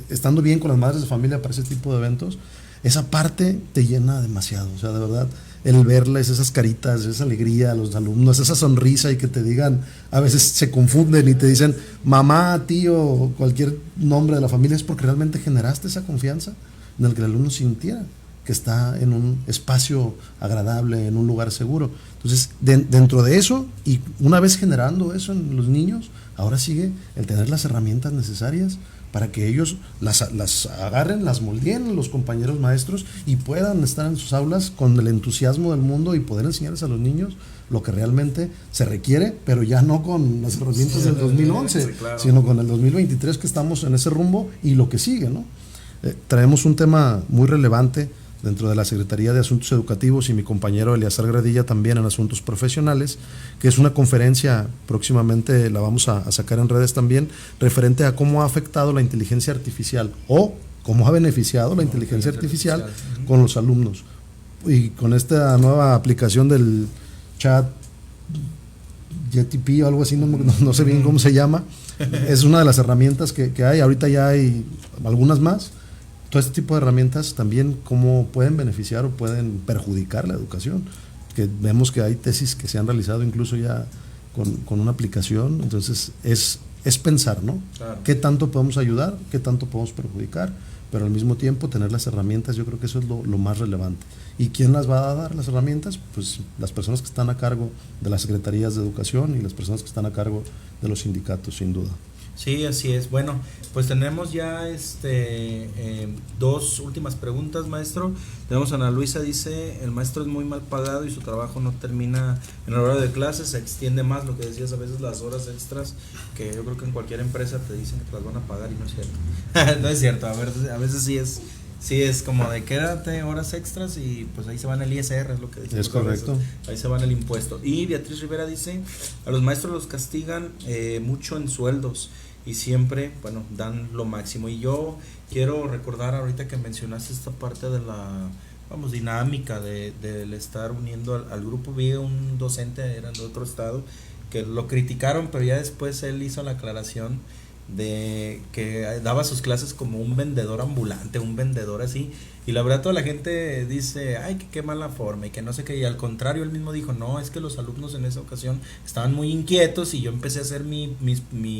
estando bien con las madres de familia para ese tipo de eventos. Esa parte te llena demasiado, o sea, de verdad, el verles esas caritas, esa alegría a los alumnos, esa sonrisa, y que te digan, a veces se confunden y te dicen mamá, tío, cualquier nombre de la familia, es porque realmente generaste esa confianza en el que el alumno sintiera que está en un espacio agradable, en un lugar seguro. Entonces, dentro de eso, y una vez generando eso en los niños, ahora sigue el tener las herramientas necesarias para que ellos las agarren, las moldeen los compañeros maestros y puedan estar en sus aulas con el entusiasmo del mundo y poder enseñarles a los niños lo que realmente se requiere, pero ya no con las herramientas del 2011, sí, claro, sino con el 2023, que estamos en ese rumbo y lo que sigue, ¿no? Traemos un tema muy relevante dentro de la Secretaría de Asuntos Educativos y mi compañero Eleazar Gradilla también en Asuntos Profesionales, que es una conferencia, próximamente la vamos a sacar en redes también, referente a cómo ha afectado la inteligencia artificial o cómo ha beneficiado la inteligencia artificial con los alumnos. Y con esta nueva aplicación del chat GTP o algo así, no sé bien cómo se llama, es una de las herramientas que hay, ahorita ya hay algunas más. Todo este tipo de herramientas también cómo pueden beneficiar o pueden perjudicar la educación, que vemos que hay tesis que se han realizado incluso ya con una aplicación. Entonces es pensar, ¿no? Claro. ¿Qué tanto podemos ayudar? ¿Qué tanto podemos perjudicar? Pero al mismo tiempo tener las herramientas, yo creo que eso es lo más relevante. ¿Y quién las va a dar las herramientas? Pues las personas que están a cargo de las secretarías de educación y las personas que están a cargo de los sindicatos, sin duda. Sí, así es. Bueno, pues tenemos ya dos últimas preguntas, maestro. Tenemos a Ana Luisa, dice, el maestro es muy mal pagado y su trabajo no termina en el horario de clases, se extiende más, lo que decías, a veces las horas extras, que yo creo que en cualquier empresa te dicen que te las van a pagar y no es cierto. No es cierto, a veces sí es como de quédate horas extras y pues ahí se van el ISR, es lo que dicen. Es correcto. Ahí se van el impuesto. Y Beatriz Rivera dice, a los maestros los castigan mucho en sueldos y siempre, bueno, dan lo máximo. Y yo quiero recordar ahorita que mencionaste esta parte de la, vamos, dinámica del estar uniendo al grupo. Vi un docente, era de otro estado, que lo criticaron, pero ya después él hizo la aclaración de que daba sus clases como un vendedor ambulante, un vendedor así, y la verdad toda la gente dice, ay, que qué mala forma y que no sé qué, y al contrario él mismo dijo, no, es que los alumnos en esa ocasión estaban muy inquietos y yo empecé a hacer mi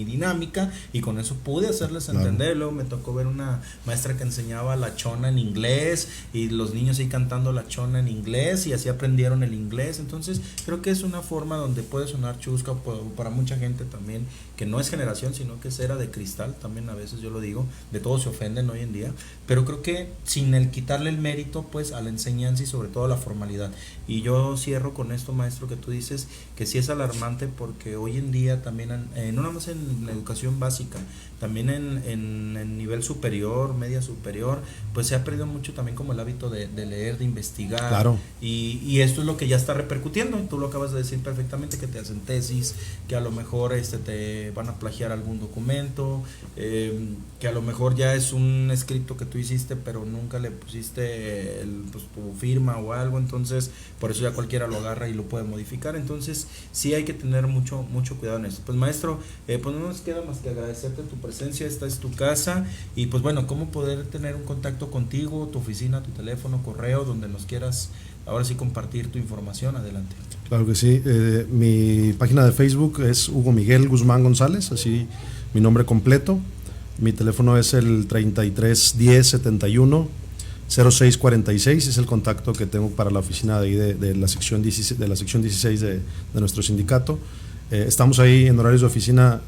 dinámica y con eso pude hacerles entender. Claro. Luego me tocó ver una maestra que enseñaba la chona en inglés y los niños ahí cantando la chona en inglés y así aprendieron el inglés. Entonces creo que es una forma donde puede sonar chusca para mucha gente también, que no es generación sino que es era de cristal, también a veces yo lo digo, de todos se ofenden hoy en día, pero creo que sin el quitarle el mérito pues a la enseñanza y sobre todo a la formalidad. Y yo cierro con esto, maestro, que tú dices que sí es alarmante, porque hoy en día también, no nada más en la educación básica, también en nivel superior, media superior, pues se ha perdido mucho también como el hábito de leer, de investigar. Claro. Y esto es lo que ya está repercutiendo, tú lo acabas de decir perfectamente, que te hacen tesis, que a lo mejor te van a plagiar algún documento, que a lo mejor ya es un escrito que tú hiciste pero nunca le pusiste tu firma o algo, entonces por eso ya cualquiera lo agarra y lo puede modificar. Entonces sí hay que tener mucho cuidado en eso. Pues maestro, pues no nos queda más que agradecerte tu presencia, esta es tu casa, y pues bueno, cómo poder tener un contacto contigo, tu oficina, tu teléfono, correo, donde nos quieras ahora sí compartir tu información. Adelante. Claro que sí, mi página de Facebook es Hugo Miguel Guzmán González, así mi nombre completo. Mi teléfono es el 33 10 71 06 46, es el contacto que tengo para la oficina de la sección 16 de nuestro sindicato. Estamos ahí en horarios de oficina,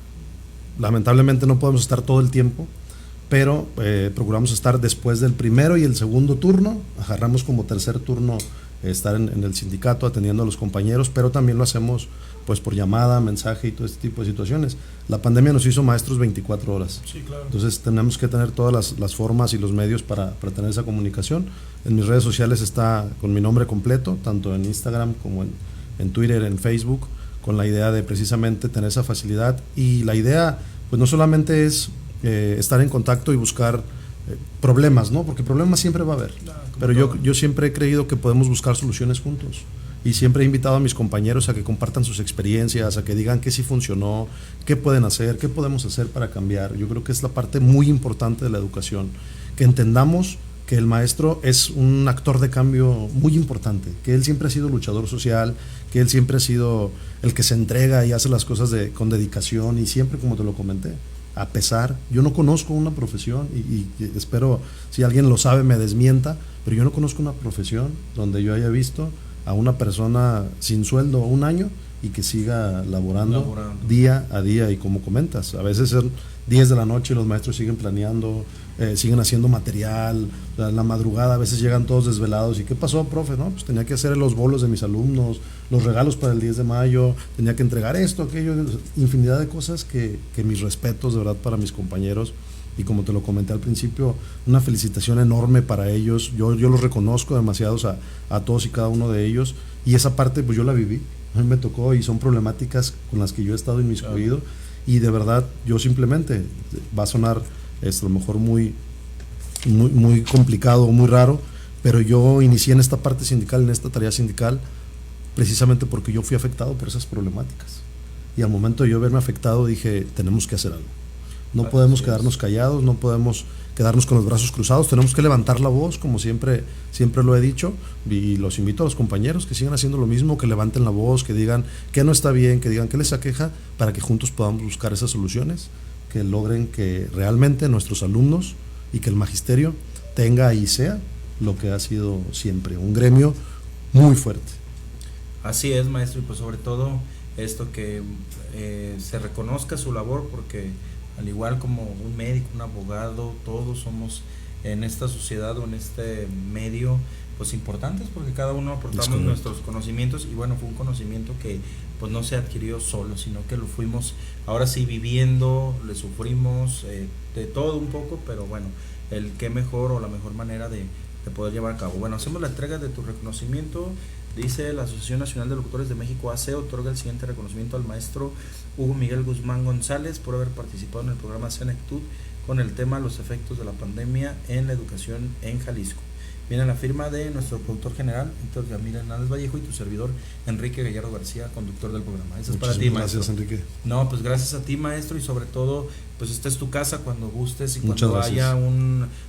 lamentablemente no podemos estar todo el tiempo, pero procuramos estar después del primero y el segundo turno, agarramos como tercer turno estar en el sindicato atendiendo a los compañeros, pero también lo hacemos pues por llamada, mensaje y todo este tipo de situaciones. La pandemia nos hizo maestros 24 horas. Sí, claro. Entonces tenemos que tener todas las formas y los medios para tener esa comunicación. En mis redes sociales está con mi nombre completo, tanto en Instagram como en Twitter, en Facebook, con la idea de precisamente tener esa facilidad. Y la idea, pues no solamente es estar en contacto y buscar problemas, ¿no? Porque problemas siempre va a haber. Pero yo siempre he creído que podemos buscar soluciones juntos. Y siempre he invitado a mis compañeros a que compartan sus experiencias, a que digan qué sí funcionó, qué pueden hacer, qué podemos hacer para cambiar. Yo creo que es la parte muy importante de la educación, que entendamos que el maestro es un actor de cambio muy importante, que él siempre ha sido luchador social, que él siempre ha sido el que se entrega y hace las cosas con dedicación, y siempre, como te lo comenté, a pesar, yo no conozco una profesión, y espero, si alguien lo sabe me desmienta, pero yo no conozco una profesión donde yo haya visto a una persona sin sueldo un año y que siga laborando día a día. Y como comentas, a veces son 10 de la noche y los maestros siguen planeando, siguen haciendo material, la madrugada, a veces llegan todos desvelados. ¿Y qué pasó, profe? No, pues tenía que hacer los bolos de mis alumnos, los regalos para el 10 de mayo, tenía que entregar esto, aquello, infinidad de cosas que mis respetos de verdad para mis compañeros. Y como te lo comenté al principio, una felicitación enorme para ellos. Yo los reconozco demasiados a todos y cada uno de ellos, y esa parte pues yo la viví, a mí me tocó, y son problemáticas con las que yo he estado inmiscuido. Y de verdad, yo simplemente, va a sonar a lo mejor muy complicado, muy raro, pero yo inicié en esta parte sindical, en esta tarea sindical, precisamente porque yo fui afectado por esas problemáticas. Y al momento de yo verme afectado dije, tenemos que hacer algo. No podemos quedarnos callados, no podemos quedarnos con los brazos cruzados, tenemos que levantar la voz, como siempre lo he dicho, y los invito a los compañeros que sigan haciendo lo mismo, que levanten la voz, que digan qué no está bien, que digan qué les aqueja, para que juntos podamos buscar esas soluciones que logren que realmente nuestros alumnos y que el magisterio tenga y sea lo que ha sido siempre, un gremio muy fuerte. Así es, maestro, y pues sobre todo esto, que se reconozca su labor, porque al igual como un médico, un abogado, todos somos en esta sociedad o en este medio pues importantes, porque cada uno aportamos nuestros conocimientos, y bueno, fue un conocimiento que pues no se adquirió solo, sino que lo fuimos ahora sí viviendo, le sufrimos de todo un poco, pero bueno, el qué mejor o la mejor manera de poder llevar a cabo. Bueno, hacemos la entrega de tu reconocimiento. Dice: la Asociación Nacional de Locutores de México, AC, otorga el siguiente reconocimiento al maestro Hugo Miguel Guzmán González por haber participado en el programa Senectud con el tema Los efectos de la pandemia en la educación en Jalisco. Viene la firma de nuestro productor general, Héctor Yamil Hernández Vallejo, y tu servidor, Enrique Gallardo García, conductor del programa. Eso es para ti, maestro. Gracias, Enrique. No, pues gracias a ti, maestro, y sobre todo, pues esta es tu casa cuando gustes, y cuando haya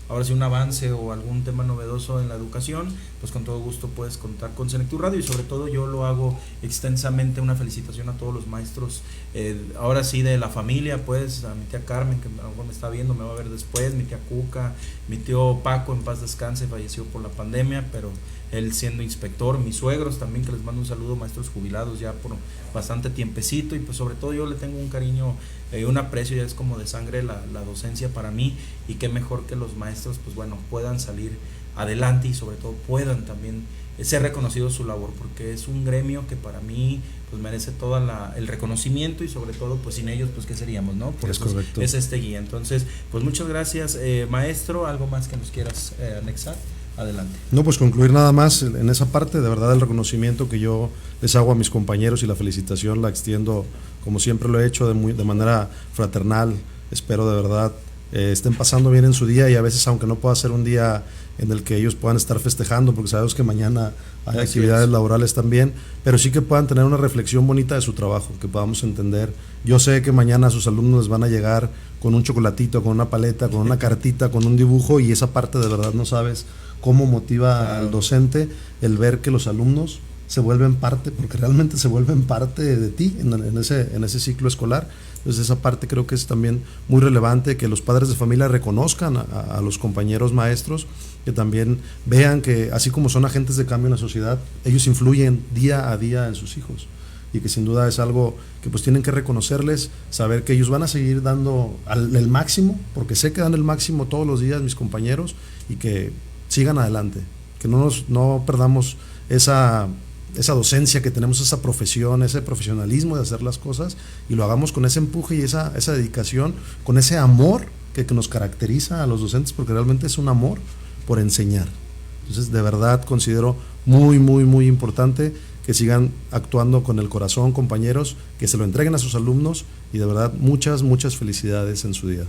ahora sí un avance o algún tema novedoso en la educación, pues con todo gusto puedes contar con Senectud Radio. Y sobre todo yo lo hago extensamente, una felicitación a todos los maestros, ahora sí de la familia, pues a mi tía Carmen, que a lo mejor me está viendo, me va a ver después, mi tía Cuca, mi tío Paco, en paz descanse, falleció por la pandemia, pero él siendo inspector, mis suegros también, que les mando un saludo, maestros jubilados ya por bastante tiempecito. Y pues sobre todo yo le tengo un cariño, un aprecio, ya es como de sangre la docencia para mí, y qué mejor que los maestros pues bueno puedan salir adelante y sobre todo puedan también ser reconocido su labor, porque es un gremio que para mí pues merece todo el reconocimiento, y sobre todo pues sin ellos pues qué seríamos, ¿no? Por eso correcto. Es este guía. Entonces pues muchas gracias, maestro. ¿Algo más que nos quieras anexar? Adelante. No, pues concluir nada más en esa parte, de verdad el reconocimiento que yo les hago a mis compañeros, y la felicitación la extiendo como siempre lo he hecho de manera fraternal. Espero de verdad estén pasando bien en su día, y a veces aunque no pueda ser un día en el que ellos puedan estar festejando, porque sabemos que mañana hay actividades laborales también, pero sí que puedan tener una reflexión bonita de su trabajo, que podamos entender. Yo sé que mañana a sus alumnos les van a llegar con un chocolatito, con una paleta, con una cartita, con un dibujo, y esa parte de verdad no sabes cómo motiva al docente el ver que los alumnos se vuelven parte, porque realmente se vuelven parte de ti en ese ciclo escolar. Entonces esa parte creo que es también muy relevante, que los padres de familia reconozcan a los compañeros maestros, que también vean que así como son agentes de cambio en la sociedad, ellos influyen día a día en sus hijos, y que sin duda es algo que pues tienen que reconocerles, saber que ellos van a seguir dando el máximo, porque sé que dan el máximo todos los días mis compañeros, y que sigan adelante, que no perdamos esa docencia que tenemos, esa profesión, ese profesionalismo de hacer las cosas, y lo hagamos con ese empuje y esa dedicación, con ese amor que nos caracteriza a los docentes, porque realmente es un amor por enseñar. Entonces de verdad considero muy, muy, muy importante que sigan actuando con el corazón, compañeros, que se lo entreguen a sus alumnos y de verdad muchas felicidades en su día.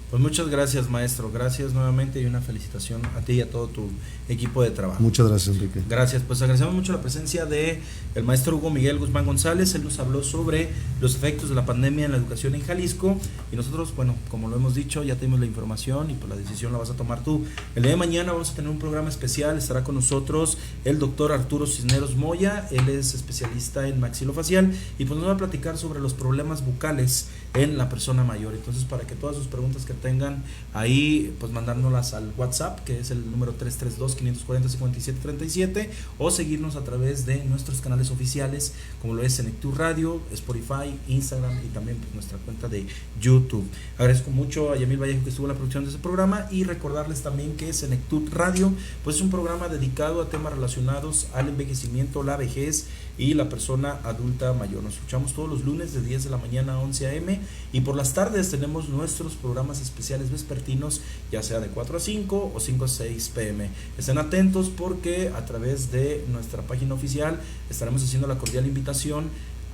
Pues muchas gracias, maestro. Gracias nuevamente y una felicitación a ti y a todo tu equipo de trabajo. Muchas gracias, Enrique. Gracias, pues agradecemos mucho la presencia de el maestro Hugo Miguel Guzmán González. Él nos habló sobre los efectos de la pandemia en la educación en Jalisco y nosotros, bueno, como lo hemos dicho, ya tenemos la información y pues la decisión la vas a tomar tú. El día de mañana vamos a tener un programa especial, estará con nosotros el doctor Arturo Cisneros Moya. Él es especialista en maxilofacial y pues nos va a platicar sobre los problemas bucales en la persona mayor. Entonces, para que todas sus preguntas que tengan ahí, pues mandárnoslas al WhatsApp, que es el número 332-540-5737, o seguirnos a través de nuestros canales oficiales, como lo es Senectud Radio, Spotify, Instagram y también pues, nuestra cuenta de YouTube. Agradezco mucho a Yamil Vallejo que estuvo en la producción de este programa y recordarles también que Senectud Radio pues es un programa dedicado a temas relacionados al envejecimiento, la vejez y la persona adulta mayor. Nos escuchamos todos los lunes de 10 de la mañana a 11 a.m. y por las tardes tenemos nuestros programas especiales vespertinos, ya sea de 4 a 5 o 5 a 6 p.m. Estén atentos porque a través de nuestra página oficial estaremos haciendo la cordial invitación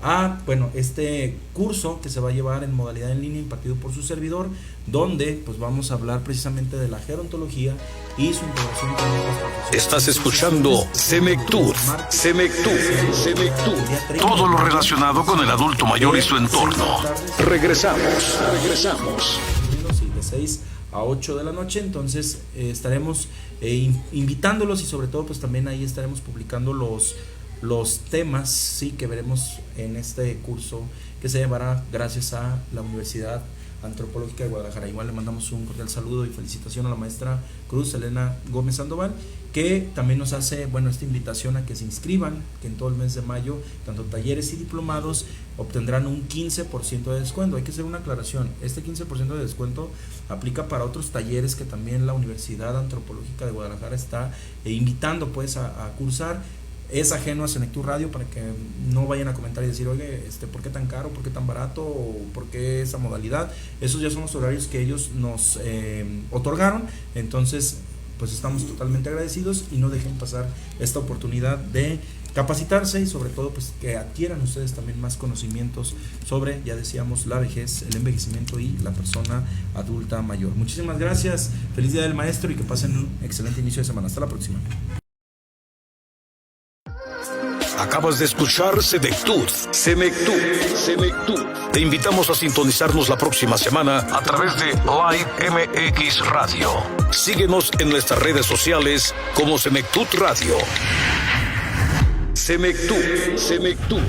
a, bueno, este curso que se va a llevar en modalidad en línea impartido por su servidor, donde pues vamos a hablar precisamente de la gerontología y su integración con otras profesiones. Estás escuchando Senectud. Todo lo relacionado con el adulto mayor y su entorno. Regresamos. De 6 a 8 de la noche, entonces estaremos invitándolos y sobre todo pues también ahí estaremos publicando los temas, sí, que veremos en este curso que se llevará gracias a la Universidad Antropológica de Guadalajara. Igual le mandamos un cordial saludo y felicitación a la maestra Cruz Elena Gómez Sandoval, que también nos hace, bueno, esta invitación a que se inscriban, que en todo el mes de mayo, tanto talleres y diplomados obtendrán un 15% de descuento. Hay que hacer una aclaración, este 15% de descuento aplica para otros talleres que también la Universidad Antropológica de Guadalajara está invitando pues a cursar. Es ajeno a Senectud Radio, para que no vayan a comentar y decir, oye, ¿por qué tan caro? ¿Por qué tan barato? ¿O por qué esa modalidad? Esos ya son los horarios que ellos nos otorgaron. Entonces, pues estamos totalmente agradecidos y no dejen pasar esta oportunidad de capacitarse y sobre todo pues que adquieran ustedes también más conocimientos sobre, ya decíamos, la vejez, el envejecimiento y la persona adulta mayor. Muchísimas gracias, feliz día del maestro y que pasen un excelente inicio de semana. Hasta la próxima. Acabas de escuchar Senectud. Te invitamos a sintonizarnos la próxima semana a través de Live MX Radio. Síguenos en nuestras redes sociales como Senectud Radio. Senectud.